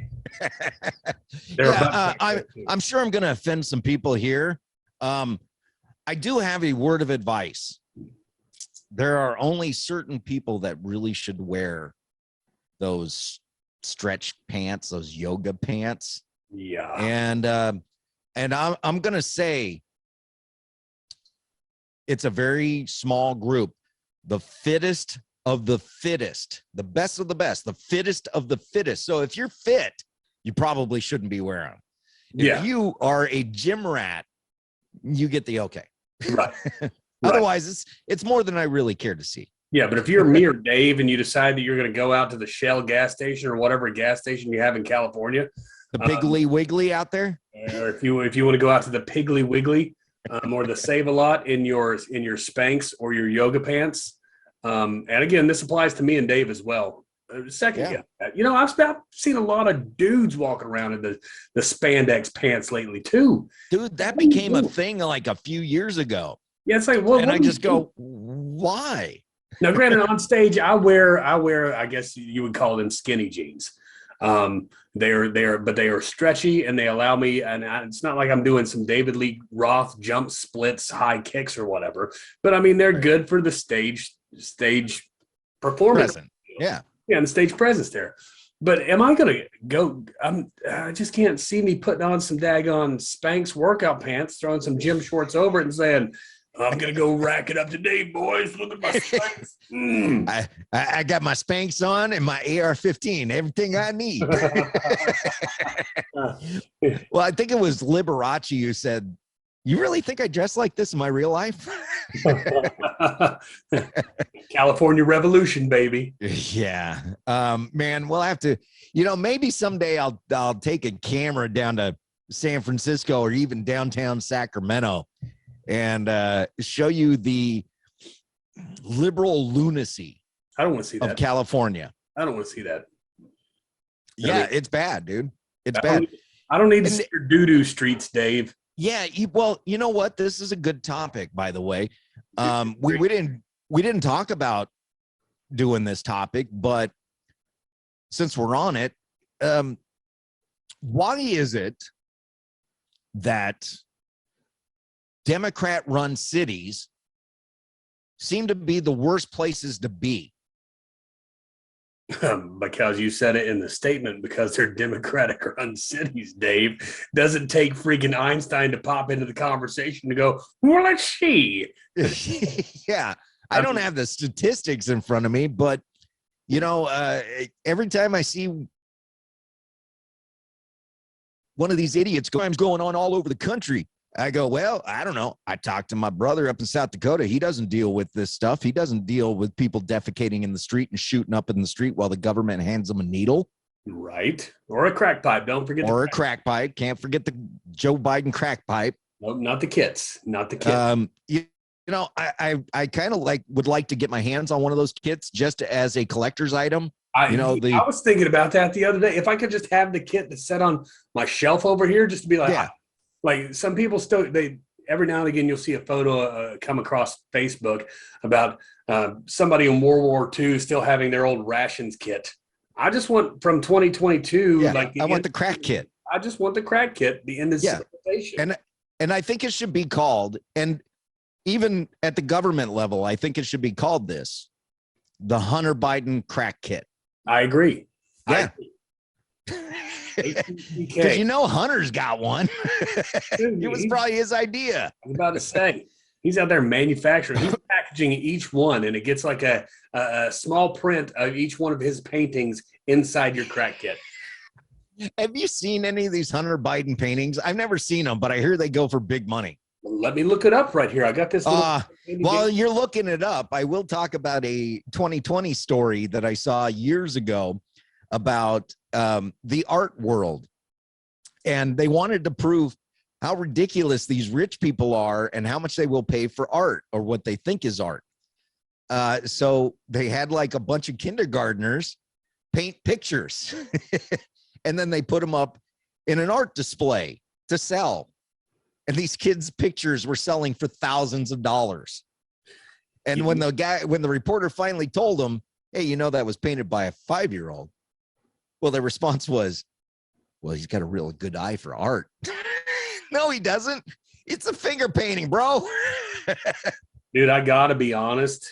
I'm sure I'm going to offend some people here. I do have a word of advice. There are only certain people that really should wear those stretch pants, those yoga pants. Yeah. And I'm going to say it's a very small group. The fittest of the fittest, the best of the best, the fittest of the fittest. So if you're fit, you probably shouldn't be wearing them. If you are a gym rat, you get the okay. Right. Otherwise, it's more than I really care to see. Yeah, but if you're me or Dave and you decide that you're going to go out to the Shell gas station or whatever gas station you have in California, the Piggly Wiggly out there, or if you want to go out to the Piggly Wiggly or the Save-A-Lot in your Spanx or your yoga pants, and again, this applies to me and Dave as well. I've seen a lot of dudes walking around in the spandex pants lately too. Dude, that became a thing like a few years ago. Yeah, it's like, well, and I just go, why? Now, granted, on stage, I wear, I guess you would call them skinny jeans. They are stretchy and they allow me, and it's not like I'm doing some David Lee Roth jump splits, high kicks or whatever, but I mean, they're good for the stage performance. Present. Yeah. Yeah, and the stage presence there. But am I going to go? I just can't see me putting on some daggone Spanx workout pants, throwing some gym shorts over it and saying, I'm going to go rack it up today, boys. Look at my Spanx. I got my Spanx on and my AR-15, everything I need. Well, I think it was Liberace who said, you really think I dress like this in my real life? California Revolution, baby. Yeah. Man, we'll have to, maybe someday I'll take a camera down to San Francisco or even downtown Sacramento and show you the liberal lunacy I don't want to see that. of California. I don't want to see that. Yeah, it's bad, dude. It's bad. I don't need to see your doo-doo streets, Dave. Yeah, well, you know what? This is a good topic, by the way. We didn't talk about doing this topic, but since we're on it, why is it that Democrat-run cities seem to be the worst places to be? Because you said it in the statement, because they're Democratic run cities, Dave. Doesn't take freaking Einstein to pop into the conversation to go, well, let's see. Yeah, I don't have the statistics in front of me, but every time I see one of these idiots going on all over the country, I go, well, I don't know. I talked to my brother up in South Dakota. He doesn't deal with this stuff. He doesn't deal with people defecating in the street and shooting up in the street while the government hands them a needle. Right. Or a crack pipe. Don't forget. Or a crack pipe. Can't forget the Joe Biden crack pipe. Nope, not the kits. Not the kits. I kind of would like to get my hands on one of those kits just as a collector's item. I was thinking about that the other day. If I could just have the kit that's set on my shelf over here, just to be like, yeah. Like some people still, every now and again you'll see a photo come across Facebook about somebody in World War II still having their old rations kit. I just want from 2022, yeah, I want the crack kit. I just want the crack kit. The end of civilization. And I think it should be called, and even at the government level, I think it should be called this, the Hunter Biden crack kit. I agree. Yeah. Because Hunter's got one. It was probably his idea. I was about to say, he's out there manufacturing. He's packaging each one, and it gets like a small print of each one of his paintings inside your crack kit. Have you seen any of these Hunter Biden paintings? I've never seen them, but I hear they go for big money. Let me look it up right here. I got this. While you're looking it up, I will talk about a 2020 story that I saw years ago about the art world. And they wanted to prove how ridiculous these rich people are and how much they will pay for art or what they think is art. So they had like a bunch of kindergartners paint pictures and then they put them up in an art display to sell. And these kids' pictures were selling for thousands of dollars. And when the reporter finally told them, hey, that was painted by a 5-year-old. Well, their response was, well, he's got a real good eye for art. No, he doesn't. It's a finger painting, bro. Dude, I gotta be honest.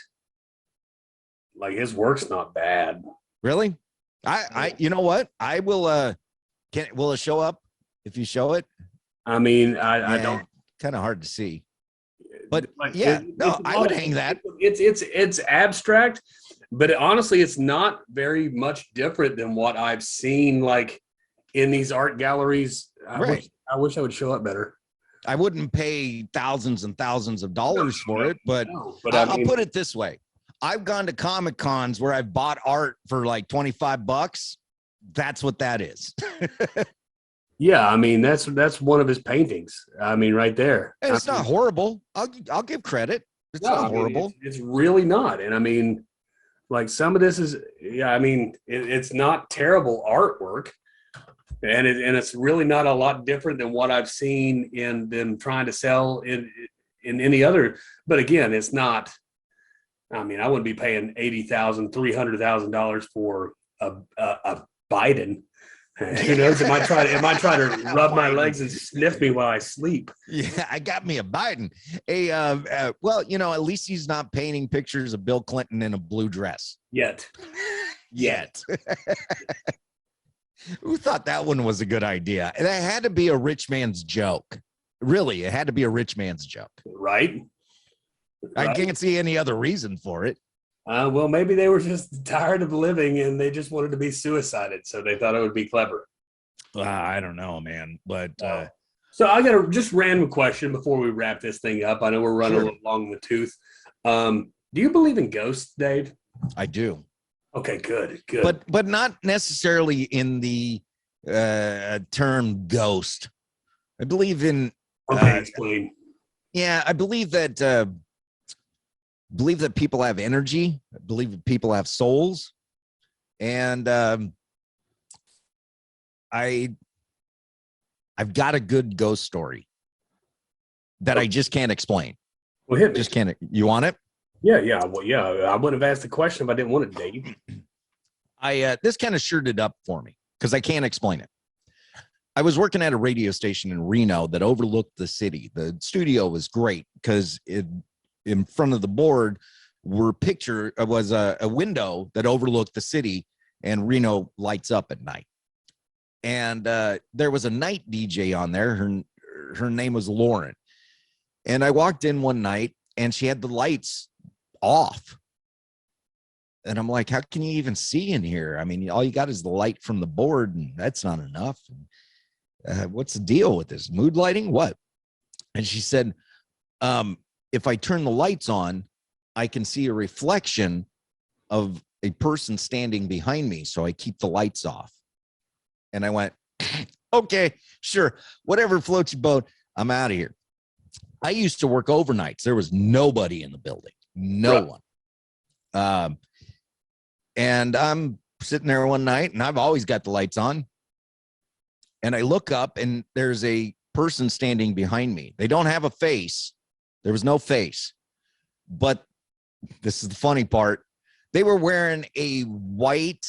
Like, his work's not bad. Really? You know what? I will, will it show up if you show it? I mean, I don't. Kind of hard to see. But yeah, I would hang that. It's abstract. But honestly, it's not very much different than what I've seen like in these art galleries. I wish I would show up better. I wouldn't pay thousands and thousands of dollars for it, but I'll put it this way. I've gone to Comic Cons where I've bought art for like $25. That's what that is. Yeah, I mean, that's one of his paintings. I mean, right there. And it's not horrible. I'll give credit. It's not horrible. It's really not. And I mean, Like some of this is, yeah, I mean, it's not terrible artwork, and it's really not a lot different than what I've seen in them trying to sell in any other. But again, it's not. I mean, I wouldn't be paying $80,000, $300,000 for a Biden. Who knows? It might try to rub my legs and sniff me while I sleep. Yeah, I got me a Biden. Well, at least he's not painting pictures of Bill Clinton in a blue dress Yet. Who thought that one was a good idea? And that had to be a rich man's joke. Really, it had to be a rich man's joke. Right? I can't see any other reason for it. Well, maybe they were just tired of living and they just wanted to be suicided, so they thought it would be clever. I don't know, man. But so I got a just random question before we wrap this thing up. I know we're running a little long in the tooth. Do you believe in ghosts, Dave? I do. Okay, good. But not necessarily in the term ghost. I believe in. Okay, explain. Yeah, I believe that people have energy. I believe that people have souls, and I've got a good ghost story that I just can't explain. Well, hit me. Just can't. You want it? Yeah. Well, yeah. I wouldn't have asked the question if I didn't want it, Dave. This kind of shirt it up for me because I can't explain it. I was working at a radio station in Reno that overlooked the city. The studio was great because in front of the board was a window that overlooked the city, and Reno lights up at night. And there was a night DJ on there. Her name was Lauren. And I walked in one night and she had the lights off. And I'm like, how can you even see in here? I mean, all you got is the light from the board, and that's not enough. What's the deal with this? Mood lighting? What? And she said, if I turn the lights on, I can see a reflection of a person standing behind me. So I keep the lights off. And I went, okay, sure. Whatever floats your boat. I'm out of here. I used to work overnights. There was nobody in the building. No one. And I'm sitting there one night, and I've always got the lights on. And I look up, and there's a person standing behind me. They don't have a face. There was no face. But this is the funny part. They were wearing a white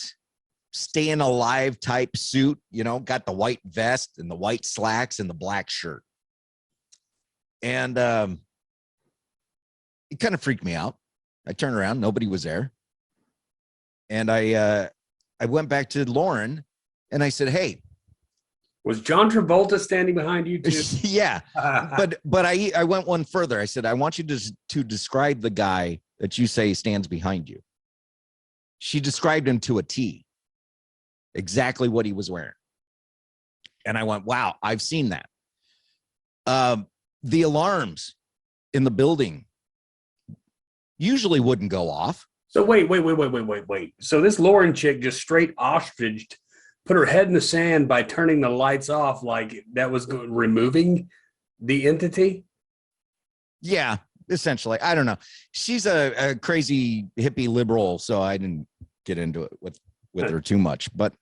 staying alive type suit, got the white vest and the white slacks and the black shirt. And it kind of freaked me out. I turned around, nobody was there. And I went back to Lauren and I said, hey. Was John Travolta standing behind you too? Yeah. but I went one further. I said, I want you to describe the guy that you say stands behind you. She described him to a T, exactly what he was wearing. And I went, wow, I've seen that. The alarms in the building usually wouldn't go off. So wait. So this Lauren chick just straight ostriched, put her head in the sand by turning the lights off, like that was removing the entity? Yeah, essentially. I don't know. She's a crazy hippie liberal, so I didn't get into it with her too much. But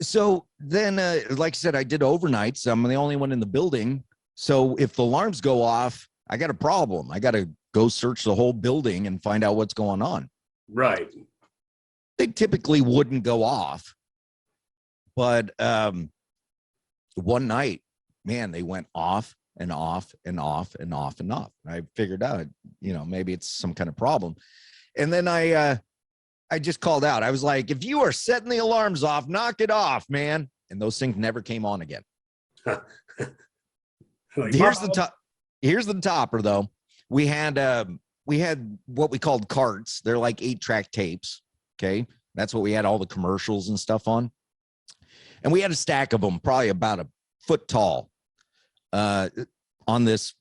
so then, like I said, I did overnights. I'm the only one in the building. So if the alarms go off, I got a problem. I got to go search the whole building and find out what's going on. Right. They typically wouldn't go off. But one night, man, they went off and off and off and off and off. I figured out, maybe it's some kind of problem. And then I just called out. I was like, if you are setting the alarms off, knock it off, man. And those things never came on again. Here's the topper, though. We had what we called carts. They're like 8-track tapes. Okay. That's what we had all the commercials and stuff on. And we had a stack of them, probably about a foot tall, on this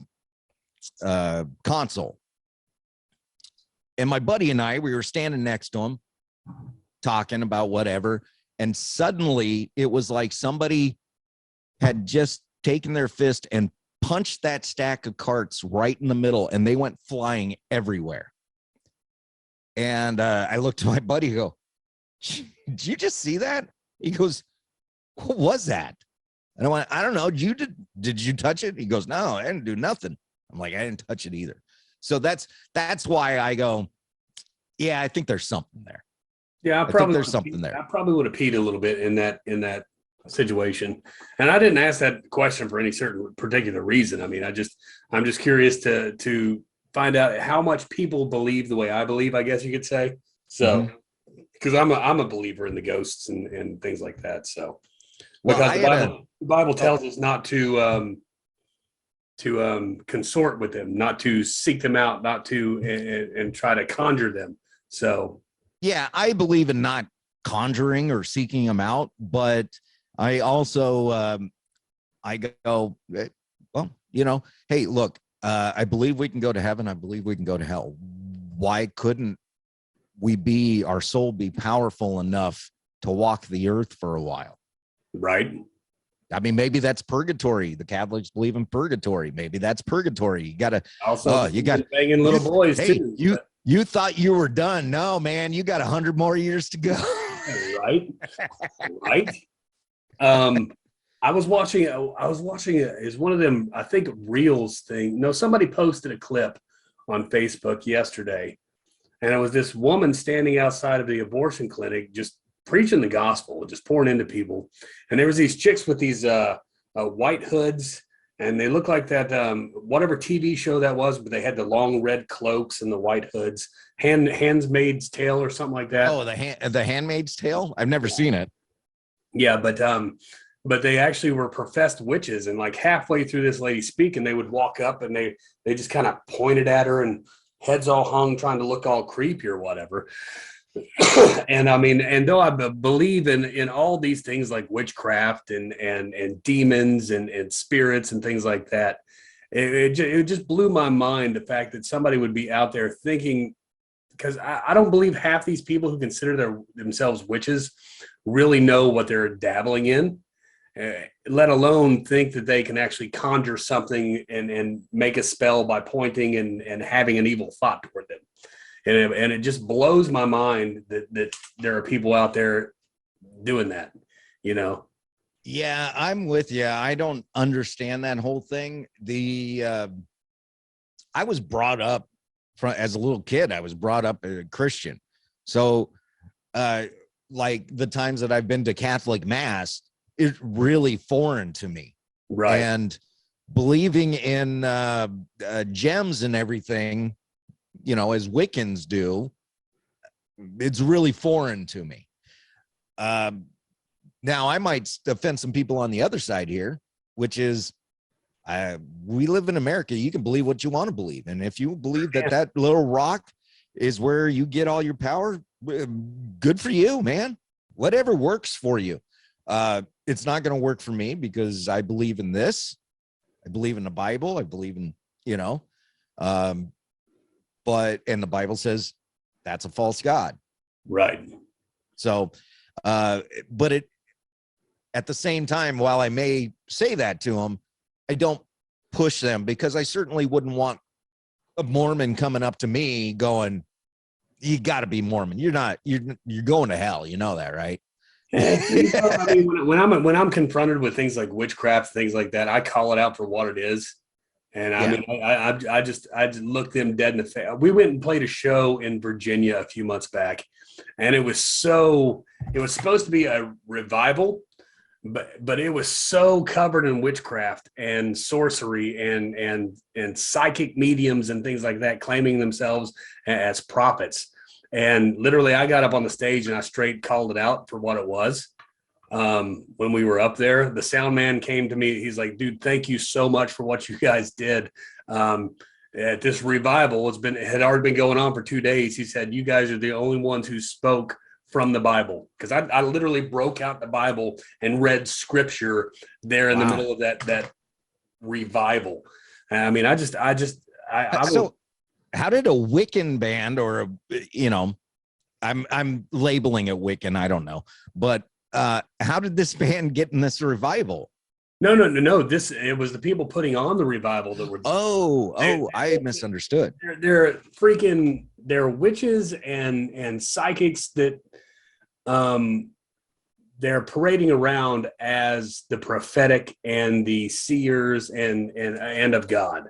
console. And my buddy and I, we were standing next to him talking about whatever. And suddenly it was like somebody had just taken their fist and punched that stack of carts right in the middle, and they went flying everywhere. And I looked to my buddy, go, did you just see that? He goes, what was that? And I went, I don't know. Did you touch it? He goes, no, I didn't do nothing. I'm like, I didn't touch it either. So that's why I go, yeah, I think there's something there. Yeah, I think there's something there. I probably would have peed a little bit in that situation. And I didn't ask that question for any certain particular reason. I mean, I'm just curious to find out how much people believe the way I believe, I guess you could say. So, because I'm a believer in the ghosts and things like that. So, because the Bible tells us not to consort with them, not to seek them out, not to and try to conjure them. So, yeah, I believe in not conjuring or seeking them out, but I also I go, well, hey, look, I believe we can go to heaven. I believe we can go to hell. Why couldn't our soul be powerful enough to walk the earth for a while? Right. I mean, maybe that's purgatory. The Catholics believe in purgatory. Maybe that's purgatory. You got to also you got banging little boys too. You thought you were done. No, man, you got 100 more years to go. Right. I was watching is one of them, I think, Reels thing. No, somebody posted a clip on Facebook yesterday, and it was this woman standing outside of the abortion clinic just preaching the gospel, just pouring into people. And there was these chicks with these white hoods, and they looked like that whatever TV show that was, but they had the long red cloaks and the white hoods. Handmaid's Tale or something like that. Oh, the Handmaid's Tale? I've never seen it. Yeah, but they actually were professed witches, and like halfway through this lady speaking, they would walk up and they just kind of pointed at her and heads all hung, trying to look all creepy or whatever. And I mean, and though I believe in all these things like witchcraft and demons and spirits and things like that, it just blew my mind, the fact that somebody would be out there thinking, because I don't believe half these people who consider themselves witches really know what they're dabbling in, let alone think that they can actually conjure something and make a spell by pointing and having an evil thought toward them. And it just blows my mind that there are people out there doing that, Yeah, I'm with you. I don't understand that whole thing. I was brought up as a little kid. I was brought up a Christian. So, like the times that I've been to Catholic Mass, it's really foreign to me. Right. And believing in gems and everything, as Wiccans do, it's really foreign to me. Now, I might offend some people on the other side here, which is we live in America. You can believe what you want to believe. And if you believe that little rock is where you get all your power, good for you, man. Whatever works for you. It's not going to work for me because I believe in this. I believe in the Bible. I believe in, and the Bible says that's a false God. Right. So, but at the same time, while I may say that to them, I don't push them, because I certainly wouldn't want a Mormon coming up to me going, you got to be Mormon. You're going to hell. You know that, right? I mean, when I'm confronted with things like witchcraft, things like that, I call it out for what it is. And I mean, I just looked them dead in the face. We went and played a show in Virginia a few months back, and it was supposed to be a revival, but it was so covered in witchcraft and sorcery and psychic mediums and things like that, claiming themselves as prophets. And literally, I got up on the stage and I straight called it out for what it was. When we were up there, the sound man came to me. He's like, dude, thank you so much for what you guys did. At this revival, it had already been going on for 2 days. He said, you guys are the only ones who spoke from the Bible. Because I literally broke out the Bible and read scripture there in the middle of that revival. I mean, so how did a Wiccan band, or I'm labeling it Wiccan, I don't know, but how did this band get in this revival? No. It was the people putting on the revival that were. I misunderstood. They're freaking they're witches and psychics that they're parading around as the prophetic and the seers and of God.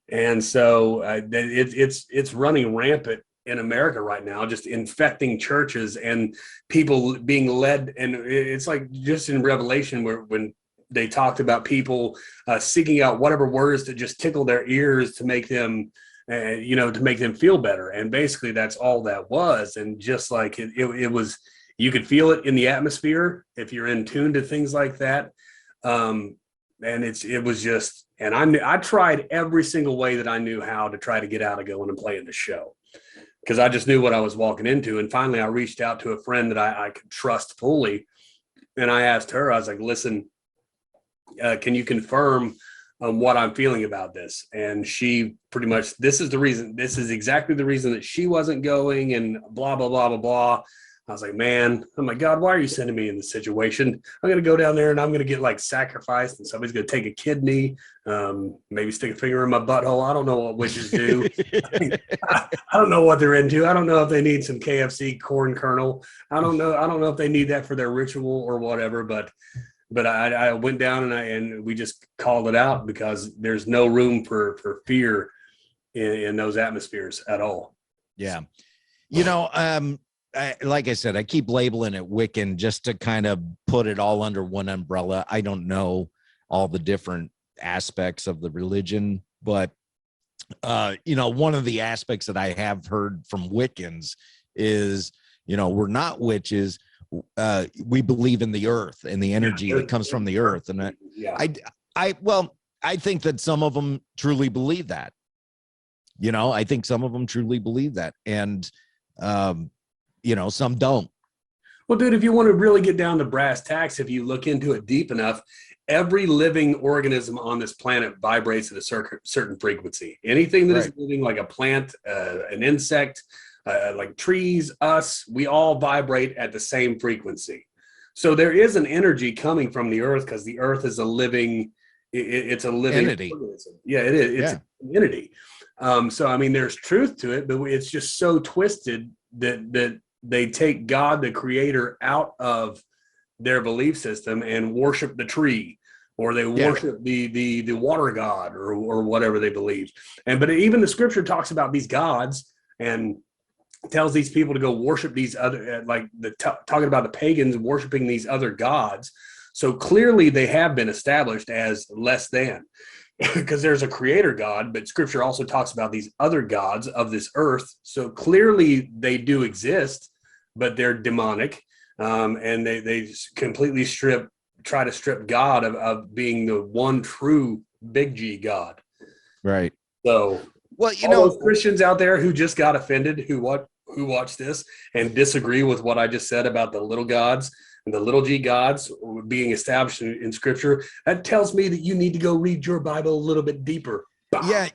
And so it's running rampant in America right now, just infecting churches and people being led. And it's like just in Revelation, where when they talked about people seeking out whatever words to just tickle their ears to make them, to make them feel better. And basically that's all that was. And just like it was, you could feel it in the atmosphere if you're in tune to things like that. And it was just, and I tried every single way that I knew how to try to get out of going and playing the show, because I just knew what I was walking into. And finally, I reached out to a friend that I could trust fully. And I asked her, I was like, listen, can you confirm what I'm feeling about this? And she pretty much, this is exactly the reason that she wasn't going, and blah, blah, blah, blah, blah. I was like, man, oh my God, why are you sending me in this situation? I'm going to go down there and I'm going to get like sacrificed, and somebody's going to take a kidney, maybe stick a finger in my butthole. I don't know what witches do. I don't know what they're into. I don't know if they need some KFC corn kernel. I don't know. I don't know if they need that for their ritual or whatever, but I went down and we just called it out, because there's no room for fear in those atmospheres at all. Yeah. Like I said, I keep labeling it Wiccan just to kind of put it all under one umbrella. I don't know all the different aspects of the religion, but one of the aspects that I have heard from Wiccans is, we're not witches. We believe in the earth and the energy that comes from the earth. And I think that some of them truly believe that. I think some of them truly believe that. And, some don't. Well, dude, if you want to really get down to brass tacks, if you look into it deep enough, every living organism on this planet vibrates at a certain frequency. Anything that is living, like a plant, an insect, like trees, us, we all vibrate at the same frequency. So there is an energy coming from the earth, because the earth is a living, it's a living entity. Organism. Yeah, it is. It's an entity. So, I mean, there's truth to it, but it's just so twisted that they take God, the creator, out of their belief system and worship the tree, or they worship the water god, or whatever they believe. But even the scripture talks about these gods and tells these people to go worship these other, talking about the pagans worshiping these other gods. So clearly they have been established as less than, because there's a creator God, but scripture also talks about these other gods of this earth. So clearly they do exist, but they're demonic. And they completely try to strip God of being the one true big G God. Right. So, well, those Christians out there who just got offended, who watch this and disagree with what I just said about the little gods and the little G gods being established in scripture, that tells me that you need to go read your Bible a little bit deeper. Yeah.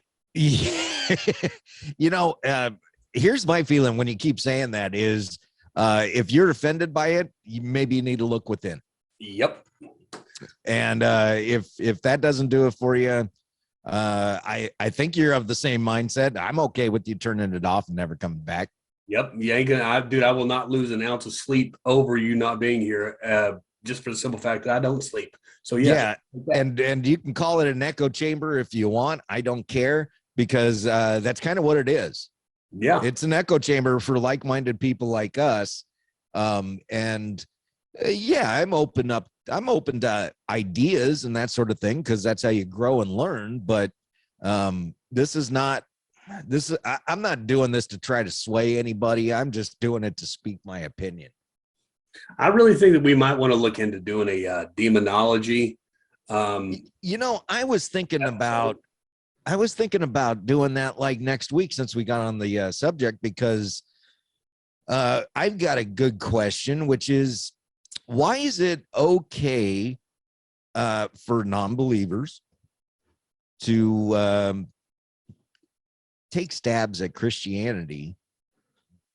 Here's my feeling when you keep saying that is, if you're offended by it, you maybe need to look within. Yep. And if that doesn't do it for you, I think you're of the same mindset. I'm okay with you turning it off and never coming back. Yep. You ain't gonna, I will not lose an ounce of sleep over you not being here, just for the simple fact that I don't sleep. So yeah. And you can call it an echo chamber if you want. I don't care, because that's kind of what it is. Yeah. It's an echo chamber for like-minded people like us. I'm open to ideas and that sort of thing, because that's how you grow and learn. But I'm not doing this to try to sway anybody. I'm just doing it to speak my opinion. I really think that we might want to look into doing a demonology. I was thinking about doing that like next week, since we got on the subject, because I've got a good question, which is, why is it okay for non-believers to take stabs at Christianity,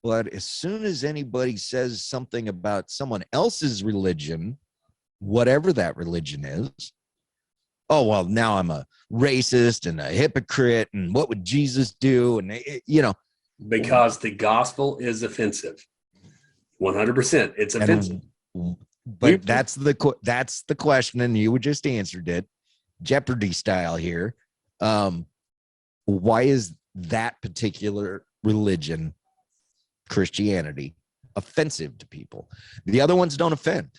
but as soon as anybody says something about someone else's religion, whatever that religion is, oh, well, now I'm a racist and a hypocrite, and what would Jesus do? And, Because the gospel is offensive. 100%. It's offensive. But that's the question, and you just answered it, Jeopardy style here. Why is that particular religion, Christianity, offensive to people? The other ones don't offend.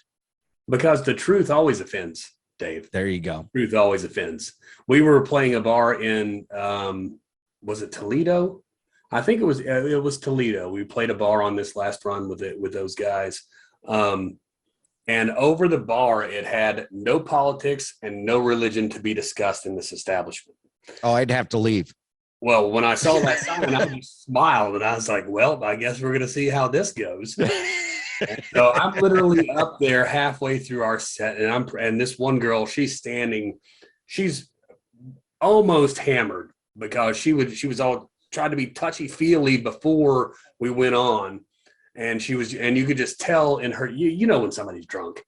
Because the truth always offends, Dave. There you go. Truth always offends. We were playing a bar in, was it Toledo? I think it was Toledo. We played a bar on this last run with those guys. And over the bar, it had no politics and no religion to be discussed in this establishment. Oh, I'd have to leave. Well, when I saw that sign, I just smiled and I was like, well, I guess we're going to see how this goes. So I'm literally up there halfway through our set, and this one girl, she's almost hammered because she was all trying to be touchy-feely before we went on. And you could just tell in her, you know, when somebody's drunk.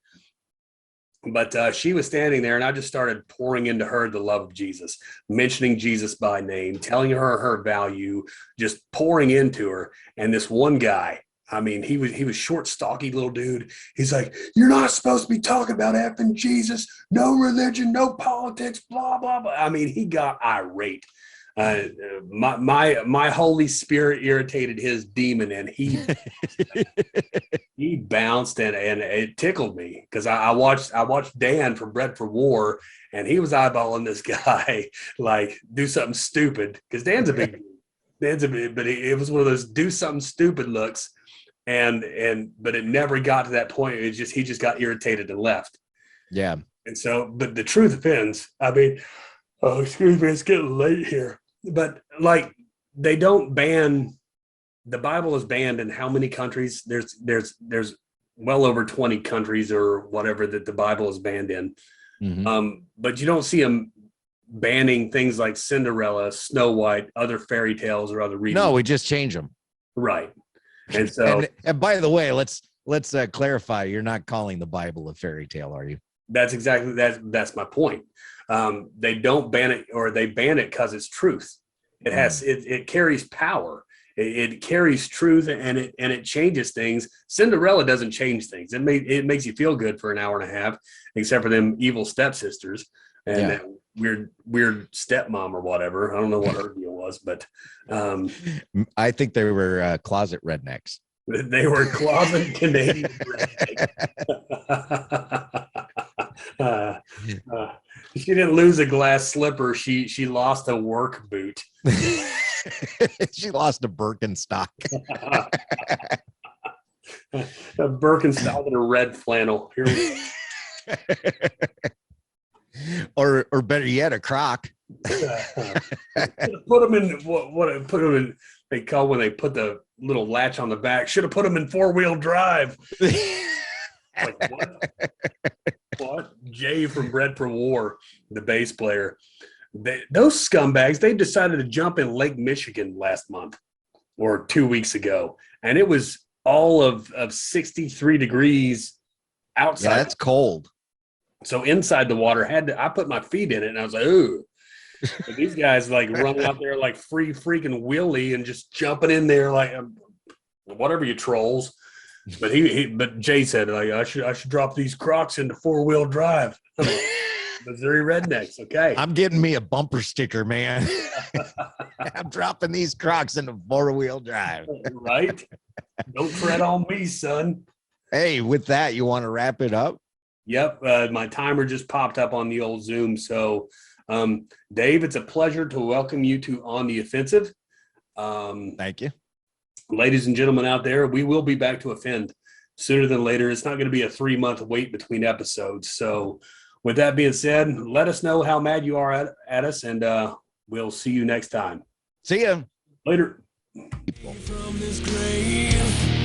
But she was standing there, and I just started pouring into her the love of Jesus, mentioning Jesus by name, telling her value, just pouring into her. And this one guy, I mean, he was short, stocky little dude. He's like, "You're not supposed to be talking about effing Jesus, no religion, no politics, blah, blah, blah." I mean, he got irate. My Holy Spirit irritated his demon, and he bounced, and it tickled me because I watched Dan from Bread for War, and he was eyeballing this guy like do something stupid because but it was one of those do something stupid looks, but it never got to that point. He just got irritated and left. Yeah. And so, but the truth offends. I mean, oh, excuse me, it's getting late here. But like, they don't ban, the Bible is banned in how many countries? There's well over 20 countries or whatever that the Bible is banned in. Mm-hmm. But you don't see them banning things like Cinderella, Snow White, other fairy tales or other readings. No, we just change them. Right. And so, and by the way, let's clarify. You're not calling the Bible a fairy tale, are you? That's exactly that's my point. They don't ban it, or they ban it because it's truth. It has it carries power. It carries truth, and it changes things. Cinderella doesn't change things. It makes you feel good for an hour and a half, except for them evil stepsisters and that weird stepmom or whatever. I don't know what her deal was, but I think they were closet rednecks. They were closet Canadian rednecks. She didn't lose a glass slipper. She lost a work boot. She lost a Birkenstock. A Birkenstock and a red flannel. Here we go. Or better yet, a Croc. Put them in what put them in. They call when they put the little latch on the back. Should have put them in 4-wheel drive. Like what? What? Jay from Bread for War, the bass player. Those scumbags, they decided to jump in Lake Michigan last month or 2 weeks ago. And it was all of 63 degrees outside. Yeah, that's cold. So inside the water, I put my feet in it, and I was like, ooh. But these guys like running out there like free freaking willy and just jumping in there like whatever, you trolls. But but Jay said, like, I should drop these Crocs into 4-wheel drive. Missouri rednecks. Okay. I'm getting me a bumper sticker, man. I'm dropping these Crocs into 4-wheel drive. Right. Don't tread on me, son. Hey, with that, you want to wrap it up? Yep. My timer just popped up on the old Zoom. So, Dave, it's a pleasure to welcome you to On the Offensive. Thank you. Ladies and gentlemen out there, we will be back to offend sooner than later. It's not going to be a 3-month wait between episodes. So with that being said, let us know how mad you are at us, and we'll see you next time. See ya. Later. People. From this grave.